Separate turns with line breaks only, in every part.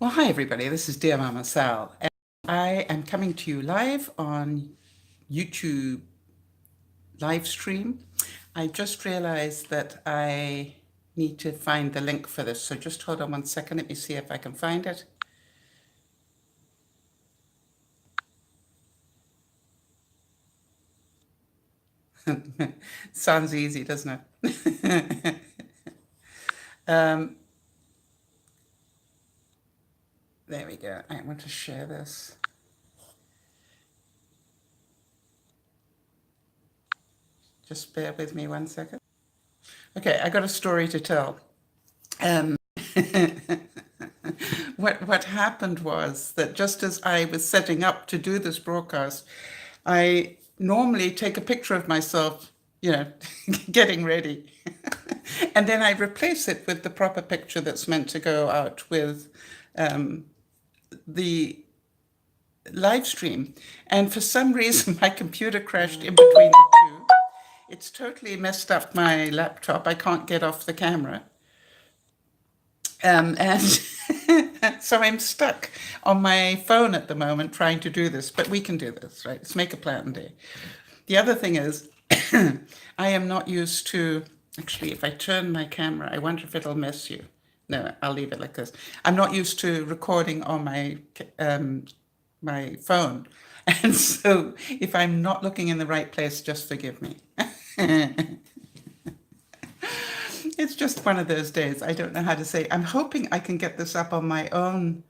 Well, hi everybody, this is Dear Mama Sal, and I am coming to you live on YouTube live stream. I just realized that I need to find the link for this, so just hold on one second, let me see if I can find it. Sounds easy, doesn't it? There we go. I want to share this. Just bear with me one second. Okay, I got a story to tell. Um, what happened was that just as I was setting up to do this broadcast, I normally take a picture of myself, getting ready. And then I replace it with the proper picture that's meant to go out with the live stream. And for some reason, my computer crashed in between the two. It's totally messed up my laptop. I can't get off the camera. And so I'm stuck on my phone at the moment trying to do this, but we can do this, right? Let's make a plan day. The other thing is, I am not used to, actually, if I turn my camera, I wonder if it'll miss you. No, I'll leave it like this. I'm not used to recording on my phone. And so if I'm not looking in the right place, just forgive me. It's just one of those days. I don't know how to say. I'm hoping I can get this up on my own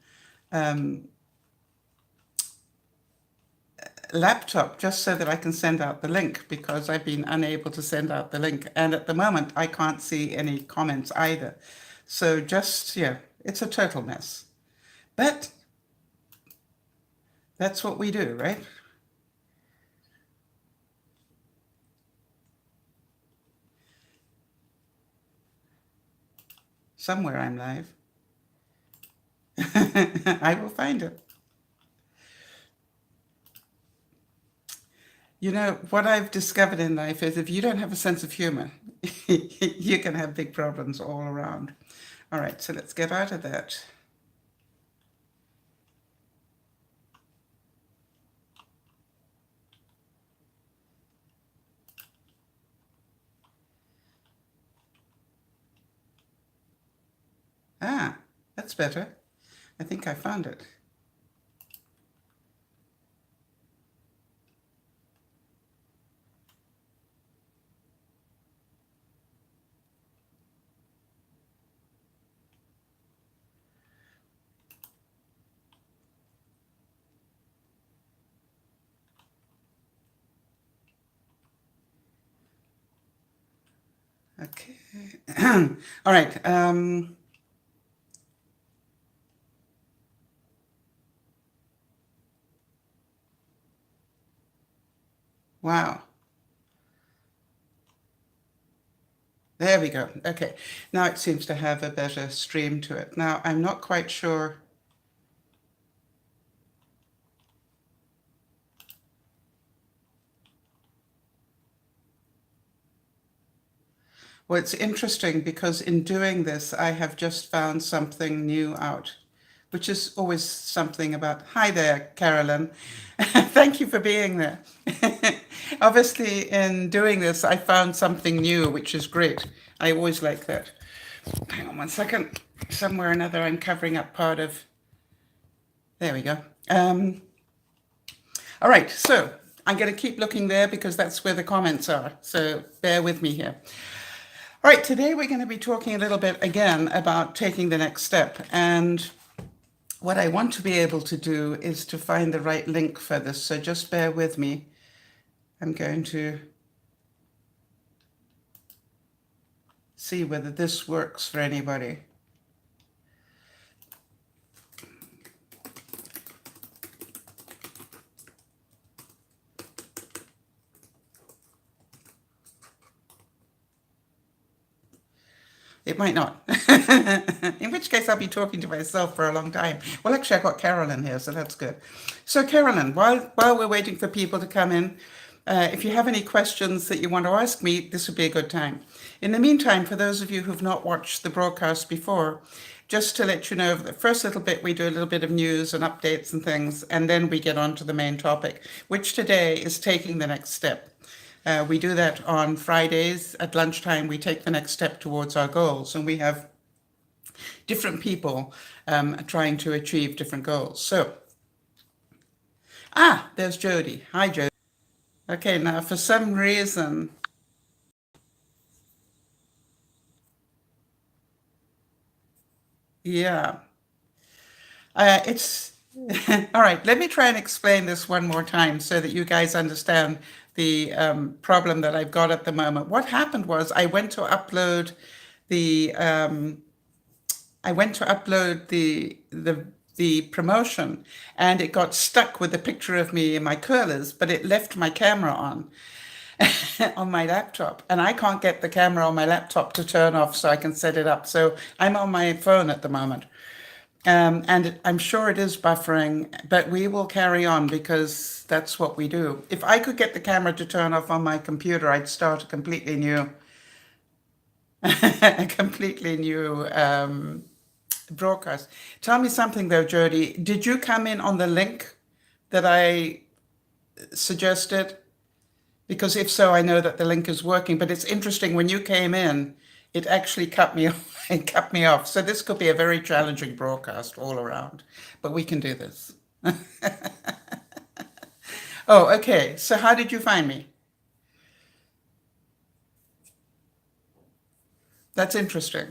laptop just so that I can send out the link, because I've been unable to send out the link. And at the moment, I can't see any comments either. So just, yeah, it's a total mess. But that's what we do, right? Somewhere I'm live. I will find it. You know, what I've discovered in life is if you don't have a sense of humor, you can have big problems all around. All right, so let's get out of that. Ah, that's better. I think I found it. Okay. All right. Wow. There we go. Okay. Now it seems to have a better stream to it. Now I'm not quite sure. Well, it's interesting because in doing this, I have just found something new out, which is always something about, hi there, Carolyn. Thank you for being there. Obviously, in doing this, I found something new, which is great. I always like that. Hang on one second. Somewhere or another, I'm covering up part of. There we go. All right, so I'm going to keep looking there because that's where the comments are. So bear with me here. All right, today we're going to be talking a little bit again about taking the next step. And what I want to be able to do is to find the right link for this. So just bear with me. I'm going to see whether this works for anybody. It might not. In which case, I'll be talking to myself for a long time. Well, actually, I got Carolyn here, so that's good. So, Carolyn, while we're waiting for people to come in, if you have any questions that you want to ask me, this would be a good time. In the meantime, for those of you who've not watched the broadcast before, just to let you know, the first little bit, we do a little bit of news and updates and things, and then we get on to the main topic, which today is taking the next step. We do that on Fridays at lunchtime. We take the next step towards our goals, and we have different people trying to achieve different goals. So, there's Jody. Hi, Jody. Okay, now for some reason, yeah, it's all right. Let me try and explain this one more time so that you guys understand the problem that I've got at the moment. What happened was the I went to upload the promotion, and it got stuck with a picture of me in my curlers, but it left my camera on on my laptop, and I can't get the camera on my laptop to turn off so I can set it up. So I'm on my phone at the moment. And I'm sure it is buffering, but we will carry on because that's what we do. If I could get the camera to turn off on my computer, I'd start a completely new broadcast. Tell me something though, Jody. Did you come in on the link that I suggested? Because if so, I know that the link is working. But it's interesting, when you came in, it actually cut me off. It cut me off. So this could be a very challenging broadcast all around, but we can do this. Oh, okay. So how did you find me? That's interesting.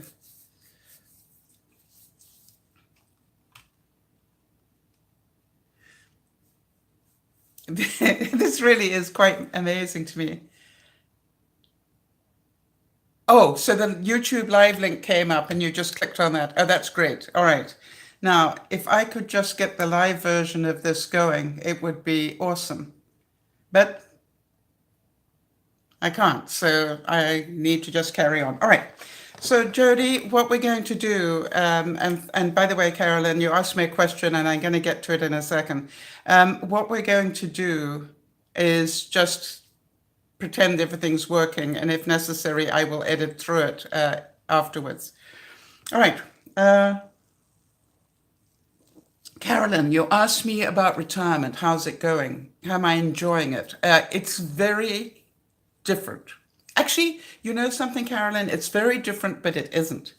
This really is quite amazing to me. Oh, so the YouTube live link came up and you just clicked on that. Oh, that's great. All right. Now, if I could just get the live version of this going, it would be awesome. But I can't, so I need to just carry on. All right. So, Jody, what we're going to do, and by the way, Carolyn, you asked me a question, and I'm going to get to it in a second. What we're going to do is just pretend everything's working, and if necessary, I will edit through it afterwards. All right. Carolyn, you asked me about retirement. How's it going? How am I enjoying it? It's very different. Actually, you know something, Carolyn? It's very different, but it isn't.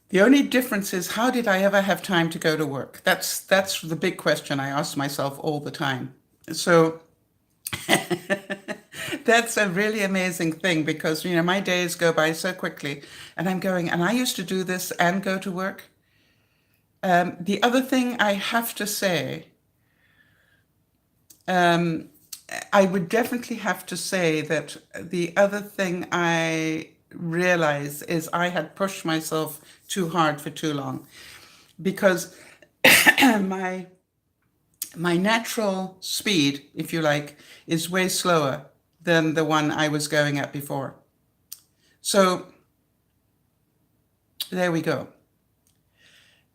The only difference is, how did I ever have time to go to work? That's the big question I ask myself all the time. So that's a really amazing thing, because my days go by so quickly, and I'm going, and I used to do this and go to work. The other thing I have to say, I would definitely have to say that the other thing I realize is I had pushed myself too hard for too long, because my natural speed, if you like, is way slower than the one I was going at before. So there we go.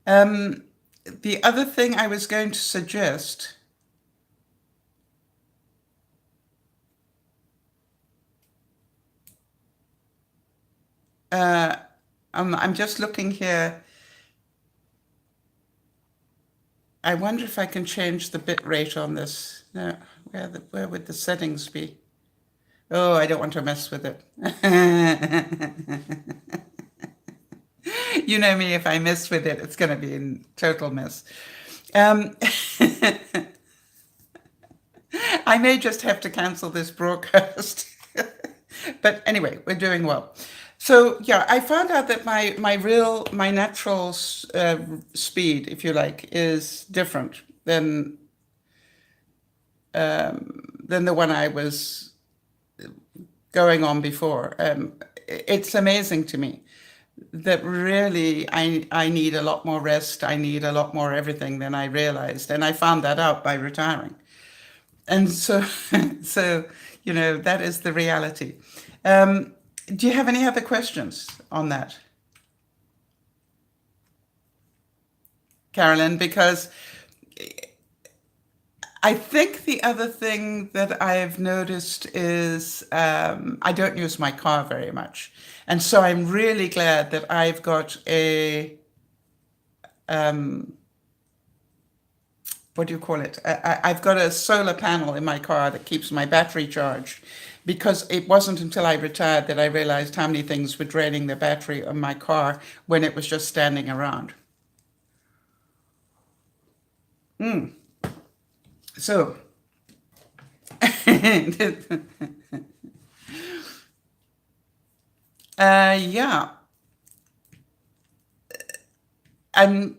The other thing I was going to suggest, I'm just looking here. I wonder if I can change the bit rate on this. No, where would the settings be? Oh, I don't want to mess with it. You know me, if I mess with it, it's going to be a total mess. I may just have to cancel this broadcast. But anyway, we're doing well. So yeah, I found out that my natural speed, if you like, is different than the one I was going on before. It's amazing to me that really I need a lot more rest. I need a lot more everything than I realized, and I found that out by retiring. And so, so that is the reality. Do you have any other questions on that, Carolyn? Because I think the other thing that I've noticed is I don't use my car very much. And so I'm really glad that I've got a what do you call it? I've got a solar panel in my car that keeps my battery charged, because it wasn't until I retired that I realized how many things were draining the battery on my car when it was just standing around. So, yeah. And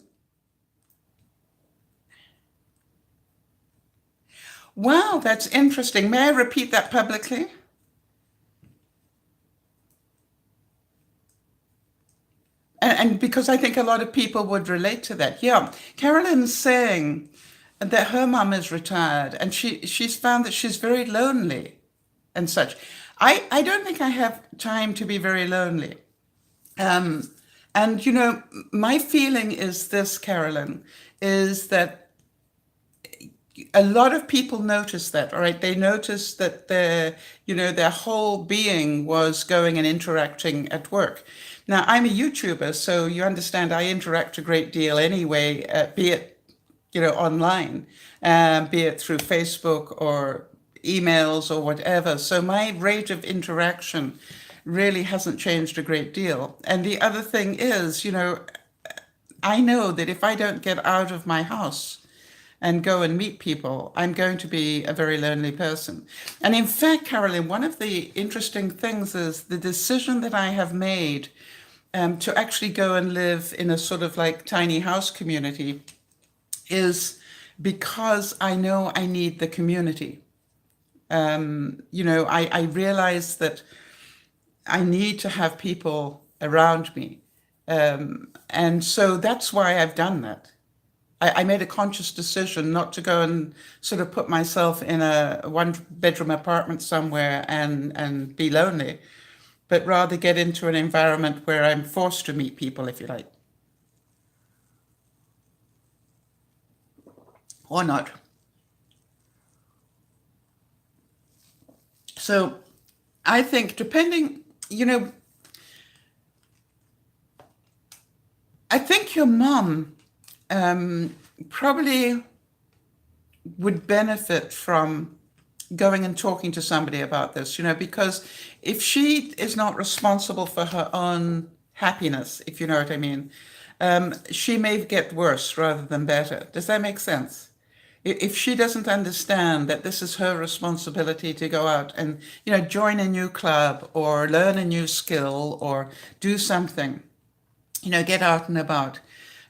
wow, that's interesting. May I repeat that publicly? And because I think a lot of people would relate to that. Yeah, Carolyn's saying that her mum is retired and she's found that she's very lonely and such. I don't think I have time to be very lonely. Um, and my feeling is this, Carolyn, is that a lot of people noticed that, all right? They noticed that their whole being was going and interacting at work. Now, I'm a YouTuber, so you understand I interact a great deal anyway, be it, online, be it through Facebook or emails or whatever. So my rate of interaction really hasn't changed a great deal. And the other thing is, I know that if I don't get out of my house and go and meet people, I'm going to be a very lonely person. And in fact, Carolyn, one of the interesting things is the decision that I have made to actually go and live in a sort of like tiny house community is because I know I need the community. I realize that I need to have people around me. And so that's why I've done that. I made a conscious decision not to go and sort of put myself in a one-bedroom apartment somewhere and be lonely, but rather get into an environment where I'm forced to meet people, if you like. Or not. So I think depending, I think your mom probably would benefit from going and talking to somebody about this, because if she is not responsible for her own happiness, if you know what I mean, she may get worse rather than better. Does that make sense? If she doesn't understand that this is her responsibility to go out and, join a new club or learn a new skill or do something, get out and about,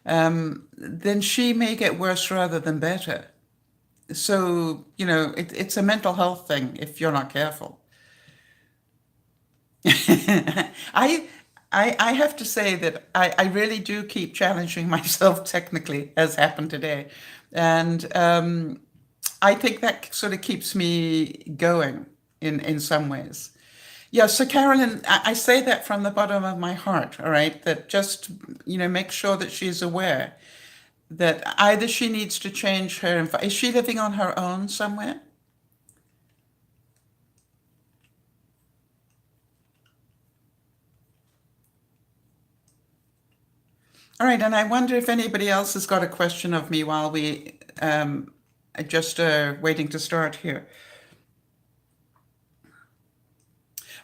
then she may get worse rather than better. So, it's a mental health thing if you're not careful. I, I have to say that I really do keep challenging myself technically, as happened today. And I think that sort of keeps me going in some ways. Yeah, so Carolyn, I say that from the bottom of my heart, all right? That just, make sure that she's aware that either she needs to change her, is she living on her own somewhere? All right, and I wonder if anybody else has got a question of me while we just waiting to start here.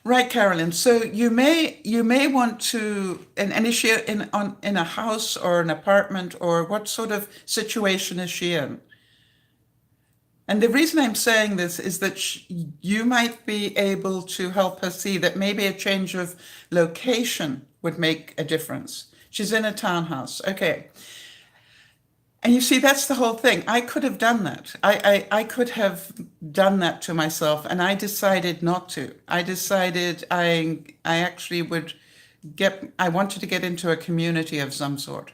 Right, Carolyn. So you may want to, and is she in a house or an apartment, or what sort of situation is she in? And the reason I'm saying this is that you might be able to help her see that maybe a change of location would make a difference. She's in a townhouse. Okay. And you see, that's the whole thing. I could have done that. I could have done that to myself, and I decided not to. I decided I actually I wanted to get into a community of some sort.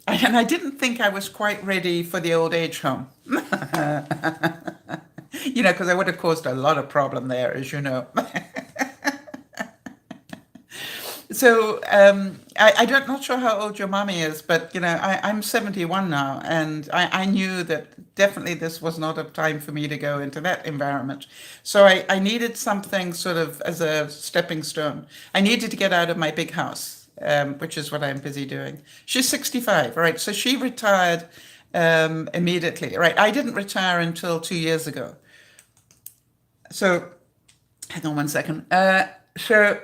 And I didn't think I was quite ready for the old age home. Because I would have caused a lot of problem there, as you know. So I don't not sure how old your mommy is, but I'm 71 now, and I knew that definitely this was not a time for me to go into that environment. So I needed something sort of as a stepping stone. I needed to get out of my big house, which is what I'm busy doing. She's 65, right? So she retired immediately, right? I didn't retire until 2 years ago. So hang on one second. So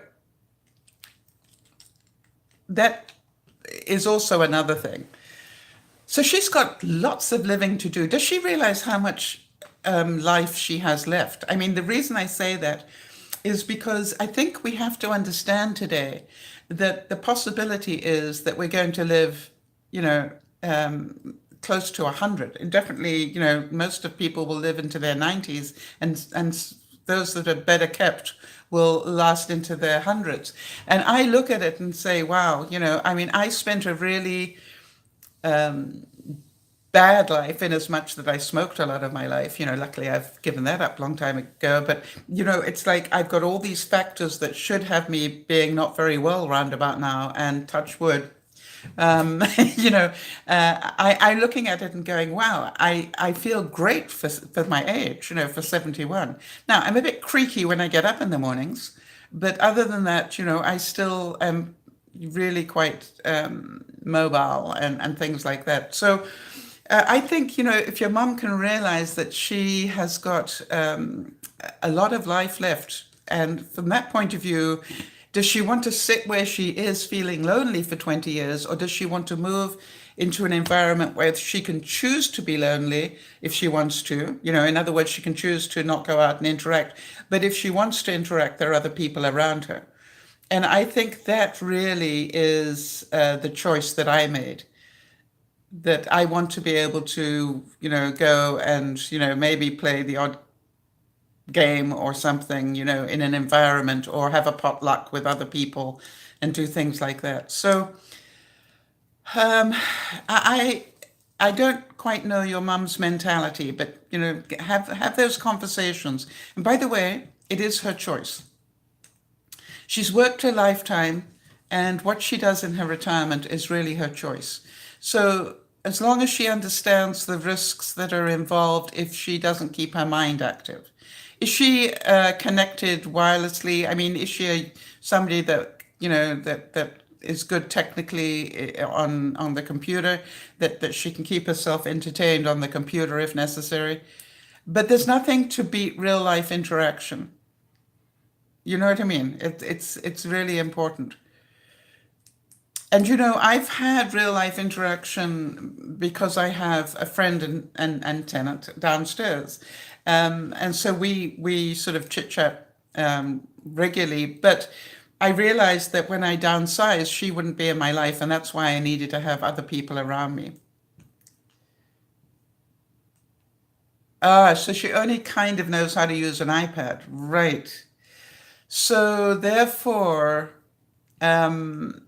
that is also another thing. So she's got lots of living to do. Does she realize how much life she has left? I mean, the reason I say that is because I think we have to understand today that the possibility is that we're going to live, you know, close to 100. And definitely, you know, most of people will live into their 90s, and those that are better kept will last into their hundreds. And I look at it and say, wow, you know, I mean, I spent a really bad life in as much that I smoked a lot of my life. You know, luckily I've given that up a long time ago. But, you know, it's like I've got all these factors that should have me being not very well roundabout now, and touch wood. You know, I'm looking at it and going, wow, I feel great for my age, you know, for 71. Now, I'm a bit creaky when I get up in the mornings, but other than that, you know, I still am really quite mobile and things like that. So I think, you know, if your mum can realize that she has got a lot of life left, and from that point of view, does she want to sit where she is feeling lonely for 20 years, or does she want to move into an environment where she can choose to be lonely if she wants to? You know, in other words, she can choose to not go out and interact. But if she wants to interact, there are other people around her. And I think that really is the choice that I made. That I want to be able to, you know, go and, you know, maybe play the odd game or something, you know, in an environment, or have a potluck with other people and do things like that. So um, I I don't quite know your mum's mentality, but you know, have those conversations. And by the way, it is her choice. She's worked her lifetime, and what she does in her retirement is really her choice. So as long as she understands the risks that are involved if she doesn't keep her mind active. Is she connected wirelessly? I mean, is she somebody that, you know, that is good technically on the computer, that she can keep herself entertained on the computer if necessary? But there's nothing to beat real life interaction. You know what I mean? It's really important. And you know, I've had real life interaction because I have a friend and tenant downstairs. And so we sort of chit chat regularly. But I realized that when I downsized, she wouldn't be in my life. And that's why I needed to have other people around me. Ah, so she only kind of knows how to use an iPad. Right. So therefore, um,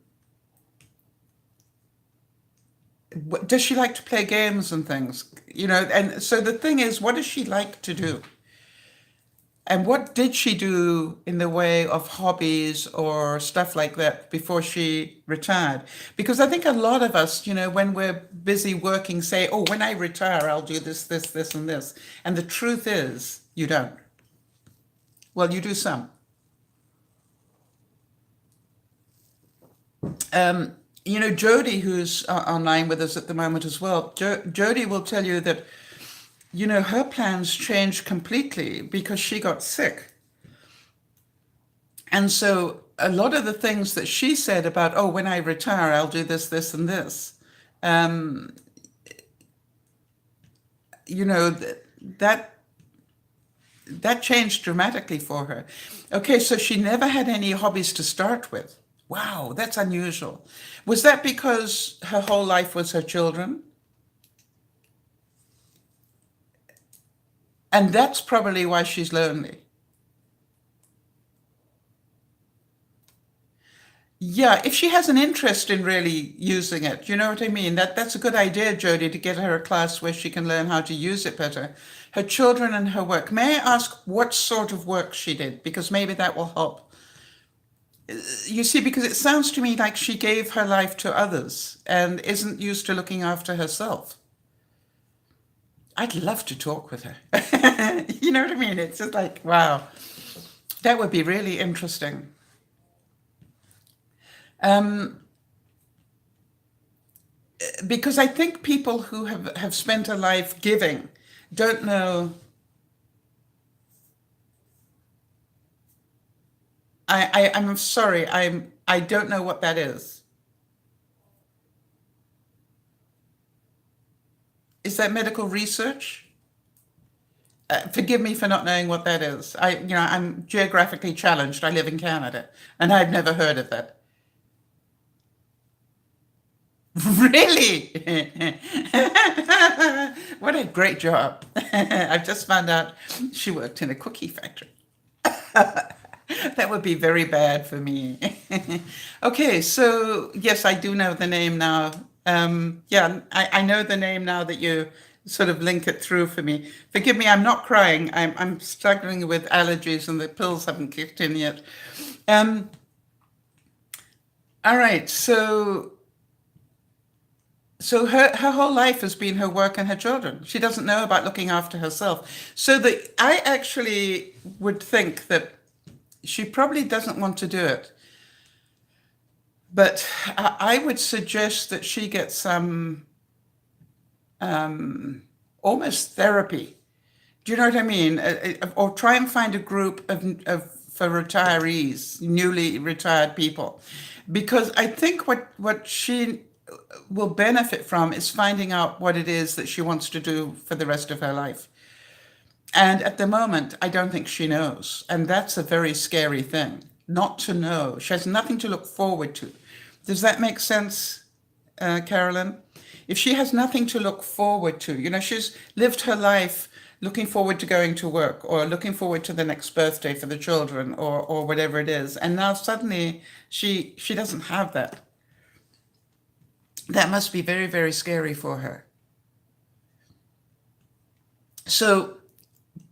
does she like to play games and things? You know, and so the thing is, what does she like to do? And what did she do in the way of hobbies or stuff like that before she retired? Because I think a lot of us, you know, when we're busy working, say, oh, when I retire, I'll do this, this, and this. And the truth is, you don't. Well, you do some. You know, Jody, who's online with us at the moment as well, Jody will tell you that, you know, her plans changed completely because she got sick. And so a lot of the things that she said about, oh, when I retire, I'll do this, this, and this, um, you know, that that changed dramatically for her. Okay, so she never had any hobbies to start with. Wow, that's unusual. Was that because her whole life was her children? And that's probably why she's lonely. Yeah, if she has an interest in really using it, you know what I mean? That's a good idea, Jody, to get her a class where she can learn how to use it better. Her children and her work. May I ask what sort of work she did? Because maybe that will help. You see, because it sounds to me like she gave her life to others and isn't used to looking after herself. I'd love to talk with her. You know what I mean? It's just like, wow, that would be really interesting. Um, because I think people who have spent a life giving don't know. I'm sorry, I don't know what that is. Is that medical research? Forgive me for not knowing what that is. I'm geographically challenged. I live in Canada, and I've never heard of that. Really? What a great job. I've just found out she worked in a cookie factory. That would be very bad for me. Okay, so yes, I do know the name now. Yeah, I know the name now that you sort of link it through for me. Forgive me, I'm not crying. I'm struggling with allergies and the pills haven't kicked in yet. Um, all right, so her whole life has been her work and her children. She doesn't know about looking after herself. So that I actually would think that she probably doesn't want to do it. But I would suggest that she get some almost therapy. Do you know what I mean? Or try and find a group of for retirees, newly retired people, because I think what she will benefit from is finding out what it is that she wants to do for the rest of her life. And at the moment, I don't think she knows. And that's a very scary thing, not to know. She has nothing to look forward to. Does that make sense, Carolyn? If she has nothing to look forward to, she's lived her life looking forward to going to work or looking forward to the next birthday for the children or whatever it is. And now suddenly she doesn't have that. That must be very, very scary for her. So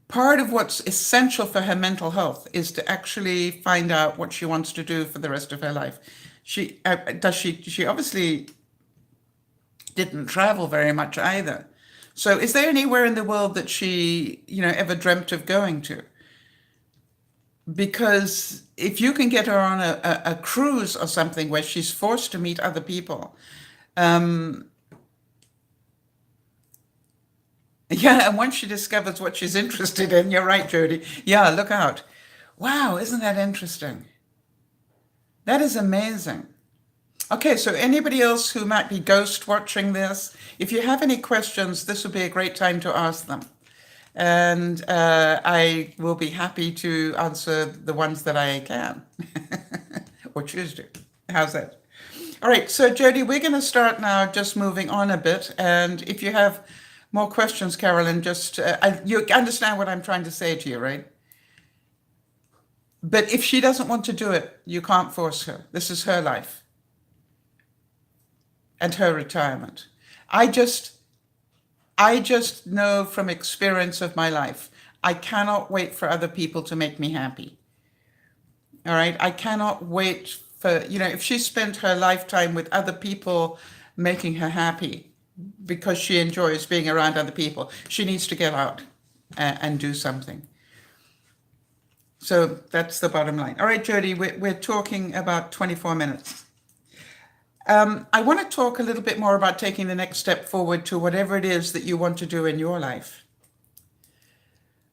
part of what's essential for her mental health is to actually find out what she wants to do for the rest of her life. She obviously didn't travel very much either. So is there anywhere in the world that she, ever dreamt of going to? Because if you can get her on a cruise or something where she's forced to meet other people, yeah, and once she discovers what she's interested in, you're right, Jody. Yeah, look out. Wow, isn't that interesting? That is amazing. Okay, so anybody else who might be ghost watching this, if you have any questions, this would be a great time to ask them. And I will be happy to answer the ones that I can or choose to. How's that? All right, so Jody, we're going to start now just moving on a bit. And if you have more questions, Carolyn, just you understand what I'm trying to say to you, right? But if she doesn't want to do it, you can't force her. This is her life and her retirement. I just I just know from experience of my life, I cannot wait for other people to make me happy. All right. I cannot wait for, if she spent her lifetime with other people making her happy because she enjoys being around other people, she needs to get out and do something. So that's the bottom line. All right, Jody, we're talking about 24 minutes. I want to talk a little bit more about taking the next step forward to whatever it is that you want to do in your life.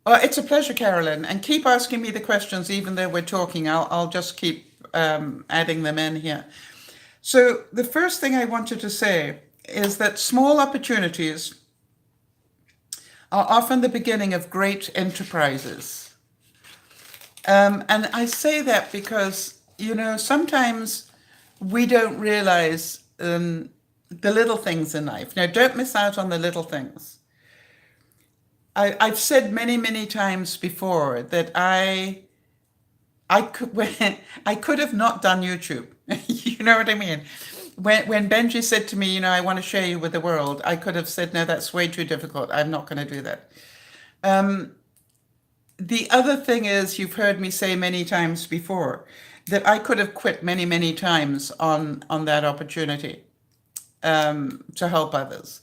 It's a pleasure, Carolyn, and keep asking me the questions even though we're talking. I'll just keep adding them in here. So the first thing I wanted to say is that small opportunities are often the beginning of great enterprises. And I say that because, sometimes we don't realize the little things in life. Now, don't miss out on the little things. I've said many, many times before that I could have not done YouTube. You know what I mean? When Benji said to me, I want to share you with the world, I could have said, no, that's way too difficult. I'm not going to do that. The other thing is, you've heard me say many times before that I could have quit many, many times on that opportunity to help others.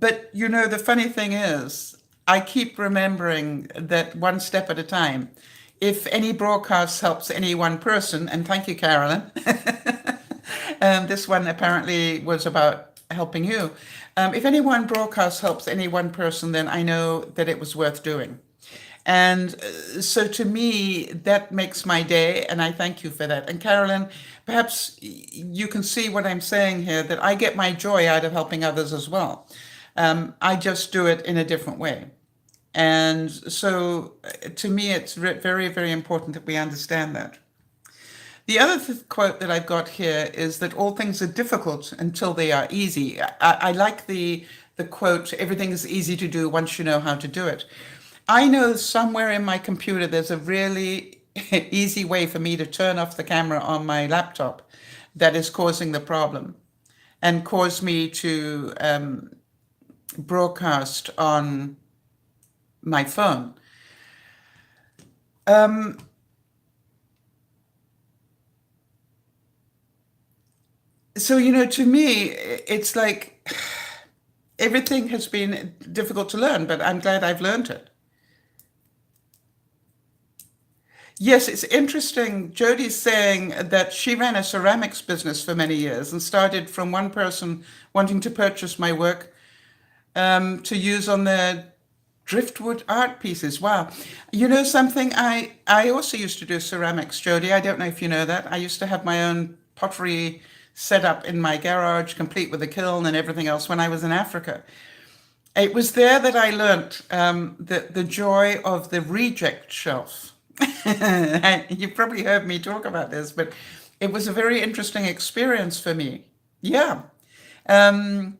But, the funny thing is, I keep remembering that one step at a time. If any broadcast helps any one person, and thank you, Carolyn, This one apparently was about helping you. If any one broadcast helps any one person, then I know that it was worth doing. And so to me, that makes my day, and I thank you for that. And Carolyn, perhaps you can see what I'm saying here, that I get my joy out of helping others as well. I just do it in a different way. And so to me, it's very, very important that we understand that. The other quote that I've got here is that all things are difficult until they are easy. I like the quote, everything is easy to do once you know how to do it. I know somewhere in my computer there's a really easy way for me to turn off the camera on my laptop that is causing the problem and cause me to broadcast on my phone. So, to me, it's like everything has been difficult to learn, but I'm glad I've learned it. Yes, it's interesting. Jodie's saying that she ran a ceramics business for many years and started from one person wanting to purchase my work to use on their driftwood art pieces. Wow. You know something? I also used to do ceramics, Jodie. I don't know if you know that. I used to have my own pottery set up in my garage, complete with a kiln and everything else when I was in Africa. It was there that I learnt the joy of the reject shelf. You've probably heard me talk about this, but it was a very interesting experience for me. Yeah. Um,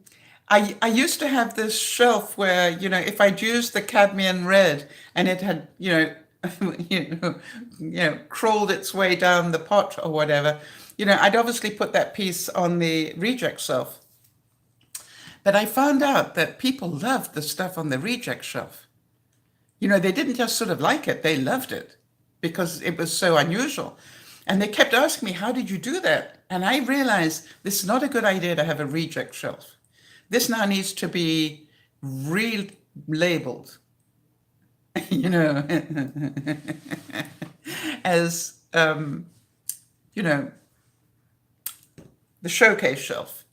I used to have this shelf where, if I'd used the cadmium red and it had, crawled its way down the pot or whatever, I'd obviously put that piece on the reject shelf. But I found out that people loved the stuff on the reject shelf. They didn't just sort of like it, they loved it because it was so unusual. And they kept asking me, how did you do that? And I realized this is not a good idea to have a reject shelf. This now needs to be relabeled, as, the showcase shelf.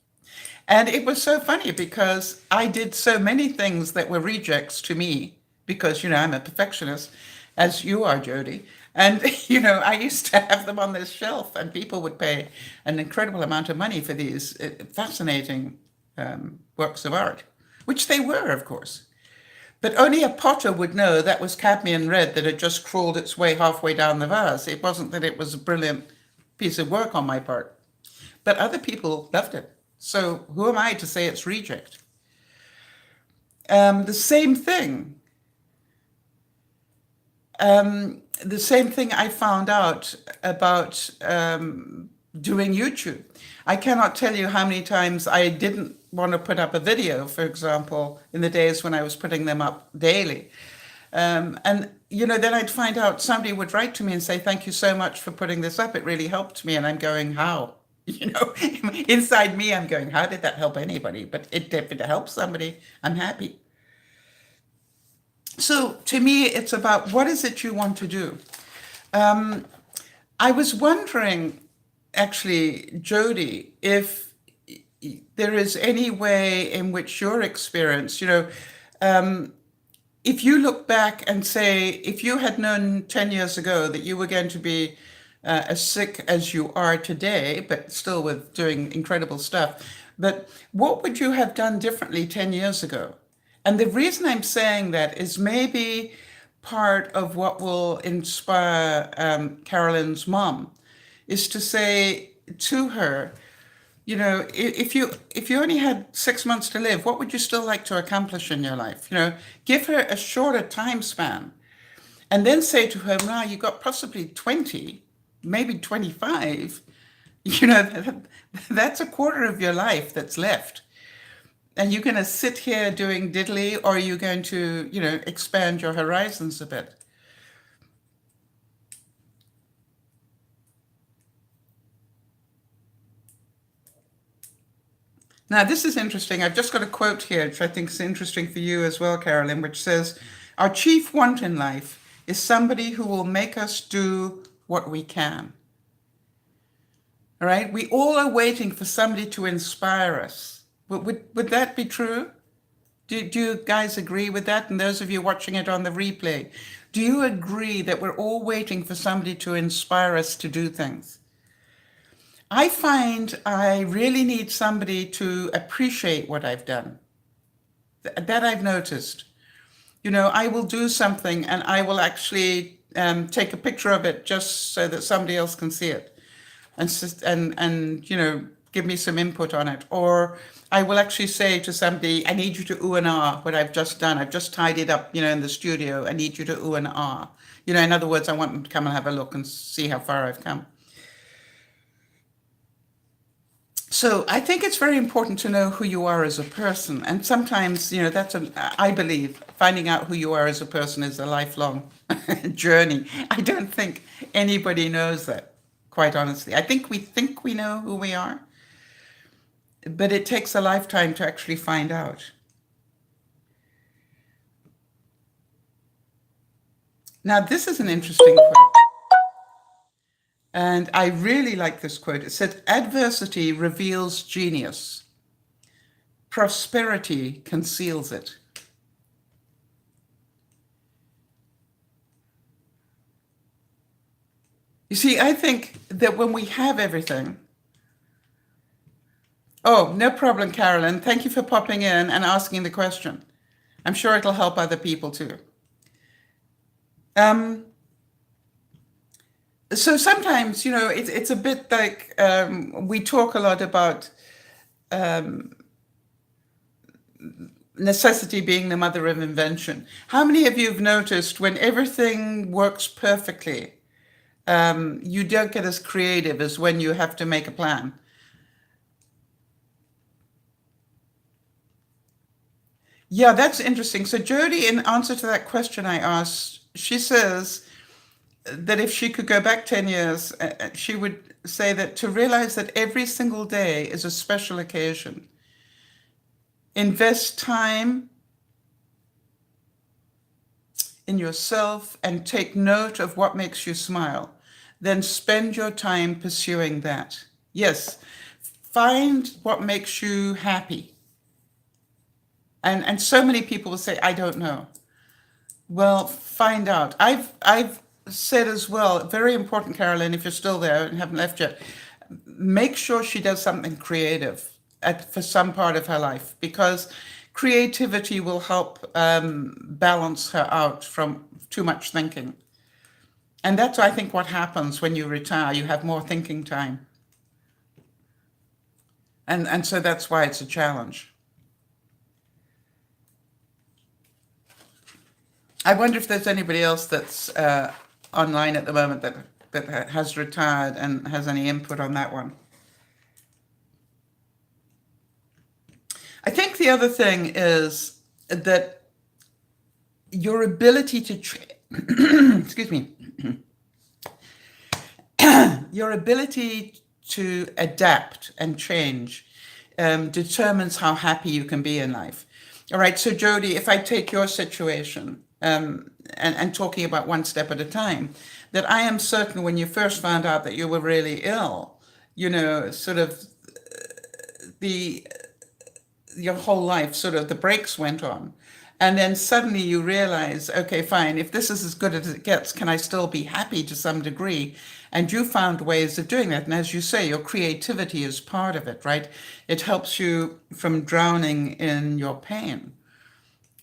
And it was so funny because I did so many things that were rejects to me because, I'm a perfectionist, as you are, Jodie. And, I used to have them on this shelf and people would pay an incredible amount of money for these fascinating works of art, which they were, of course. But only a potter would know that was cadmium red that had just crawled its way halfway down the vase. It wasn't that it was a brilliant piece of work on my part. But other people loved it. So who am I to say it's reject? The same thing. The same thing I found out about doing YouTube. I cannot tell you how many times I didn't want to put up a video, for example, in the days when I was putting them up daily. And, then I'd find out somebody would write to me and say, thank you so much for putting this up. It really helped me. And I'm going, how? Inside me, I'm going, how did that help anybody? But if it helps somebody, I'm happy. So to me, it's about what is it you want to do? I was wondering, actually, Jodie, if there is any way in which your experience, if you look back and say, if you had known 10 years ago that you were going to be as sick as you are today, but still with doing incredible stuff, but what would you have done differently 10 years ago? And the reason I'm saying that is maybe part of what will inspire Carolyn's mom is to say to her, if you only had 6 months to live, what would you still like to accomplish in your life? Give her a shorter time span and then say to her, now you've got possibly 20, maybe 25, that's a quarter of your life that's left. And you're going to sit here doing diddly, or are you going to, expand your horizons a bit? Now, this is interesting. I've just got a quote here, which I think is interesting for you as well, Carolyn, which says, our chief want in life is somebody who will make us do what we can. All right. We all are waiting for somebody to inspire us. Would that be true? Do you guys agree with that? And those of you watching it on the replay, do you agree that we're all waiting for somebody to inspire us to do things? I find I really need somebody to appreciate what I've done. That I've noticed. I will do something and I will actually take a picture of it just so that somebody else can see it and give me some input on it. Or I will actually say to somebody, I need you to ooh and ah what I've just done. I've just tidied up, in the studio. I need you to ooh and ah. In other words, I want them to come and have a look and see how far I've come. So I think it's very important to know who you are as a person. And sometimes, I believe finding out who you are as a person is a lifelong journey. I don't think anybody knows that, quite honestly. I think we know who we are, but it takes a lifetime to actually find out. Now, this is an interesting quote. And I really like this quote. It said, adversity reveals genius. Prosperity conceals it. You see, I think that when we have everything. Oh, no problem, Carolyn. Thank you for popping in and asking the question. I'm sure it'll help other people too. So sometimes, it's a bit like we talk a lot about necessity being the mother of invention. How many of you have noticed when everything works perfectly, you don't get as creative as when you have to make a plan? Yeah, that's interesting. So Jody, in answer to that question I asked, she says that if she could go back 10 years, she would say that to realize that every single day is a special occasion. Invest time in yourself and take note of what makes you smile. Then spend your time pursuing that. Yes, find what makes you happy. And so many people will say, I don't know. Well, find out. I've said as well, very important, Carolyn, if you're still there and haven't left yet, make sure she does something creative for some part of her life, because creativity will help balance her out from too much thinking. And that's, I think, what happens when you retire. You have more thinking time. And so that's why it's a challenge. I wonder if there's anybody else that's online at the moment that has retired and has any input on that one. I think the other thing is that your ability to excuse me, your ability to adapt and change determines how happy you can be in life. All right, so Jody, if I take your situation, and talking about one step at a time, that I am certain when you first found out that you were really ill, sort of your whole life, sort of the brakes went on. And then suddenly you realize, okay, fine, if this is as good as it gets, can I still be happy to some degree? And you found ways of doing that. And as you say, your creativity is part of it, right? It helps you from drowning in your pain.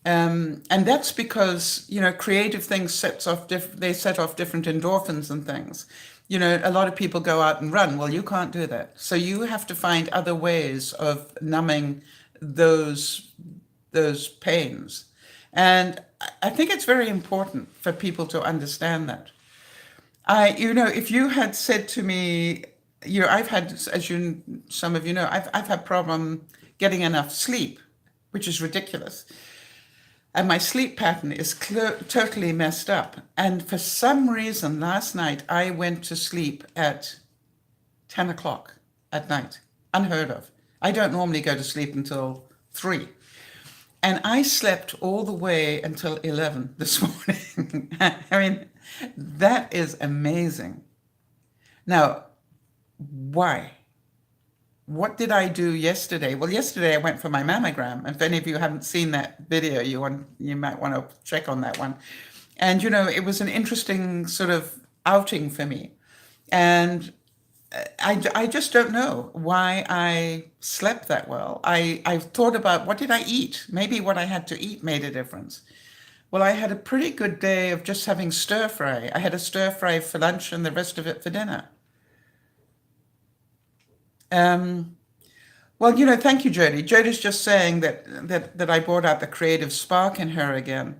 And that's because, creative things set off different endorphins and things. A lot of people go out and run. Well, you can't do that. So you have to find other ways of numbing those pains. And I think it's very important for people to understand that. If you had said to me, I've had, as some of you know, I've had problem getting enough sleep, which is ridiculous. And my sleep pattern is totally messed up. And for some reason, last night, I went to sleep at 10 o'clock at night. Unheard of. I don't normally go to sleep until 3. And I slept all the way until 11 this morning. I mean, that is amazing. Now, Why? What did I do yesterday? Well, yesterday I went for my mammogram. If any of you haven't seen that video, you might want to check on that one. And it was an interesting sort of outing for me. And I just don't know why I slept that well. I've thought about what did I eat? Maybe what I had to eat made a difference. Well, I had a pretty good day of just having stir fry. I had a stir fry for lunch and the rest of it for dinner. Um, well, thank you, Jody. Jody's just saying that I brought out the creative spark in her again.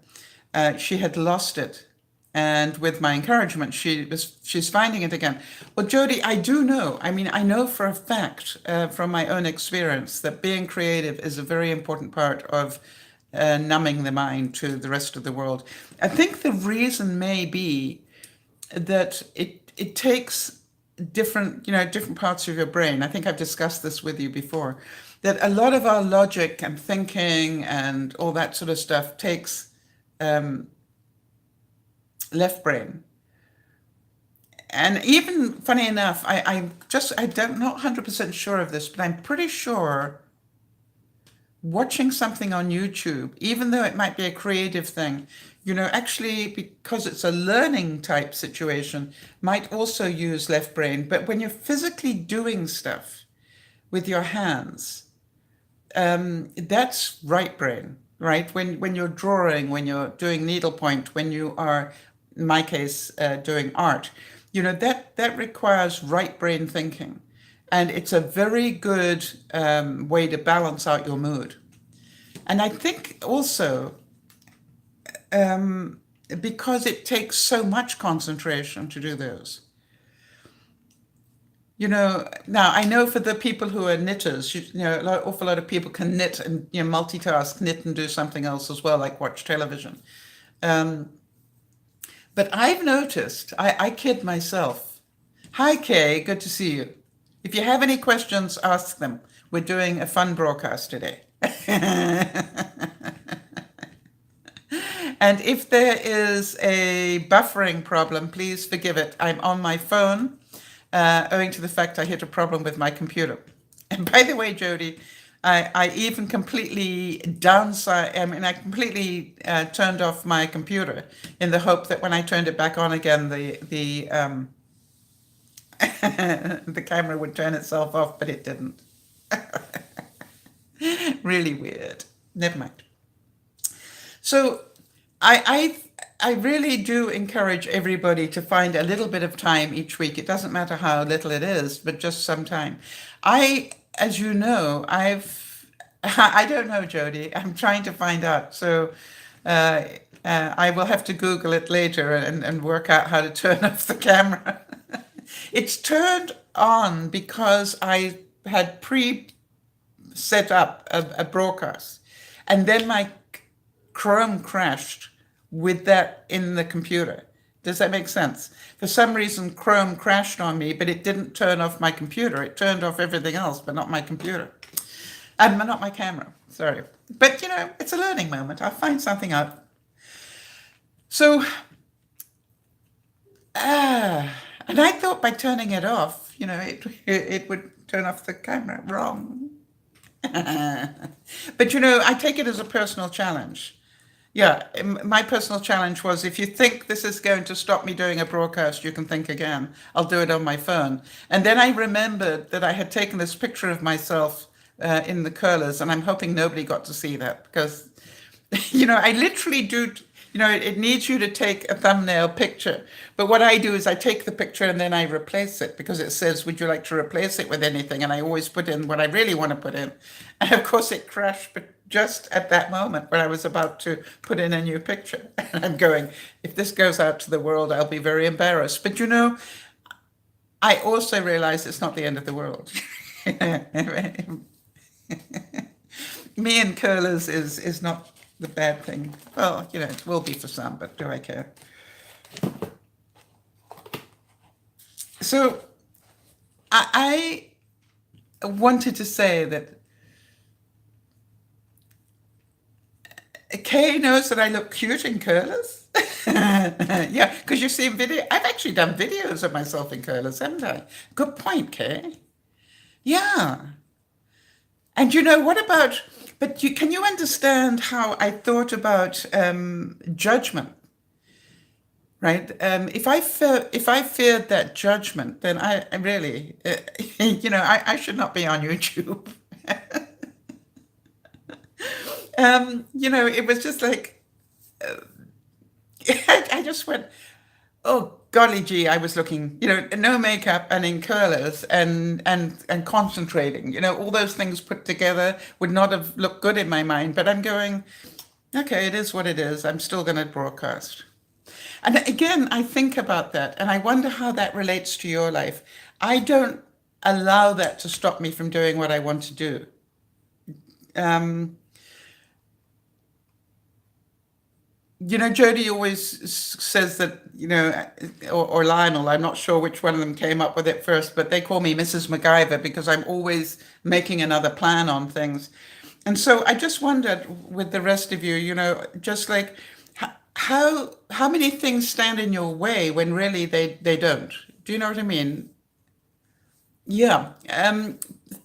She had lost it, and with my encouragement, she's finding it again. Well, Jody, I do know. I mean, I know for a fact from my own experience that being creative is a very important part of numbing the mind to the rest of the world. I think the reason may be that it takes different parts of your brain. I think I've discussed this with you before, that a lot of our logic and thinking and all that sort of stuff takes left brain. And even funny enough, I'm not 100% sure of this, but I'm pretty sure watching something on YouTube, even though it might be a creative thing, actually, because it's a learning type situation, might also use left brain. But when you're physically doing stuff with your hands, that's right brain, right? When you're drawing, when you're doing needlepoint, when you are, in my case, doing art, that requires right brain thinking. And it's a very good way to balance out your mood. And I think also because it takes so much concentration to do those. Now I know for the people who are knitters, awful lot of people can knit and multitask, knit and do something else as well, like watch television. But I've noticed, I kid myself. Hi, Kay, good to see you. If you have any questions, ask them. We're doing a fun broadcast today. And if there is a buffering problem, please forgive it. I'm on my phone, owing to the fact I hit a problem with my computer. And by the way, Jody, I even completely I completely turned off my computer in the hope that when I turned it back on again, the the camera would turn itself off, but it didn't. Really weird. Never mind. So I really do encourage everybody to find a little bit of time each week. It doesn't matter how little it is, but just some time. As you know, I don't know, Jody. I'm trying to find out. So I will have to Google it later and work out how to turn off the camera. It's turned on because I had set up a broadcast, and then my Chrome crashed with that in the computer. Does that make sense? For some reason, Chrome crashed on me, but it didn't turn off my computer. It turned off everything else, but not my computer. Not my camera, sorry. But, it's a learning moment. I'll find something out. So, and I thought by turning it off, it would turn off the camera. Wrong. But, I take it as a personal challenge. Yeah, my personal challenge was if you think this is going to stop me doing a broadcast, you can think again. I'll do it on my phone. And then I remembered that I had taken this picture of myself in the curlers, and I'm hoping nobody got to see that because, I literally do, it needs you to take a thumbnail picture. But what I do is I take the picture and then I replace it because it says, would you like to replace it with anything? And I always put in what I really want to put in. And of course it crashed, but just at that moment when I was about to put in a new picture. And I'm going, if this goes out to the world, I'll be very embarrassed. But I also realize it's not the end of the world. Me and curlers is not the bad thing. Well, it will be for some, but do I care? So I wanted to say that Kay knows that I look cute in curlers. Yeah, because you see video. I've actually done videos of myself in curlers, haven't I? Good point, Kay. Yeah. And what about, but can you understand how I thought about judgment, right? If I feared that judgment, then I really, I should not be on YouTube. It was just like, I just went, oh golly gee, I was looking, no makeup and in curlers and concentrating, all those things put together would not have looked good in my mind. But I'm going, okay, it is what it is. I'm still going to broadcast. And again, I think about that and I wonder how that relates to your life. I don't allow that to stop me from doing what I want to do. Um, Jody always says that, or Lionel, I'm not sure which one of them came up with it first, but they call me Mrs. MacGyver because I'm always making another plan on things. And so I just wondered with the rest of you, just like how many things stand in your way when really they don't. Do you know what I mean? Yeah.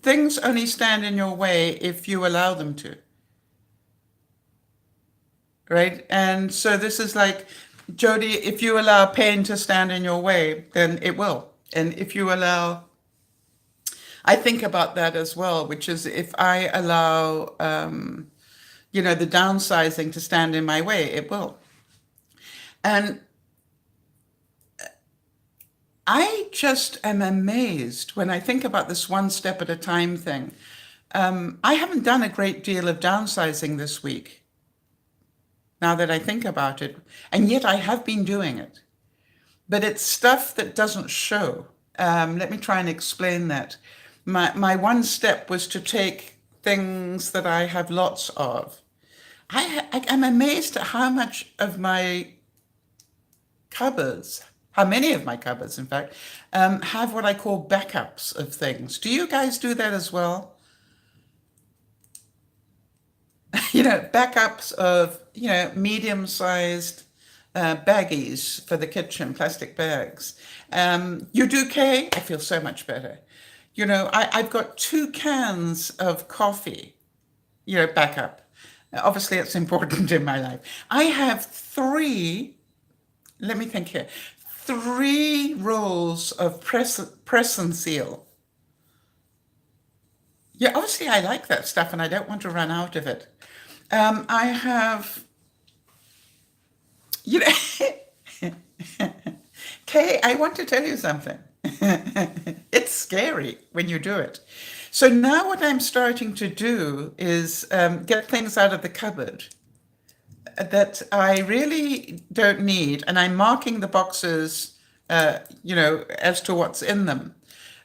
Things only stand in your way if you allow them to. Right? And so this is like, Jody, if you allow pain to stand in your way, then it will. And if you allow, I think about that as well, which is if I allow, the downsizing to stand in my way, it will. And I just am amazed when I think about this one step at a time thing. I haven't done a great deal of downsizing this week, now that I think about it, and yet I have been doing it. But it's stuff that doesn't show. Let me try and explain that. My one step was to take things that I have lots of. I'm amazed at how much of my cupboards, how many of my cupboards, in fact, have what I call backups of things. Do you guys do that as well? Backups of, medium-sized baggies for the kitchen, plastic bags. You do, Kay? I feel so much better. I've got 2 cans of coffee, backup. Obviously, it's important in my life. I have 3, let me think here, 3 rolls of press and seal. Yeah, obviously I like that stuff and I don't want to run out of it. I have, you know, Kay, I want to tell you something. It's scary when you do it. So now what I'm starting to do is get things out of the cupboard that I really don't need, and I'm marking the boxes, as to what's in them.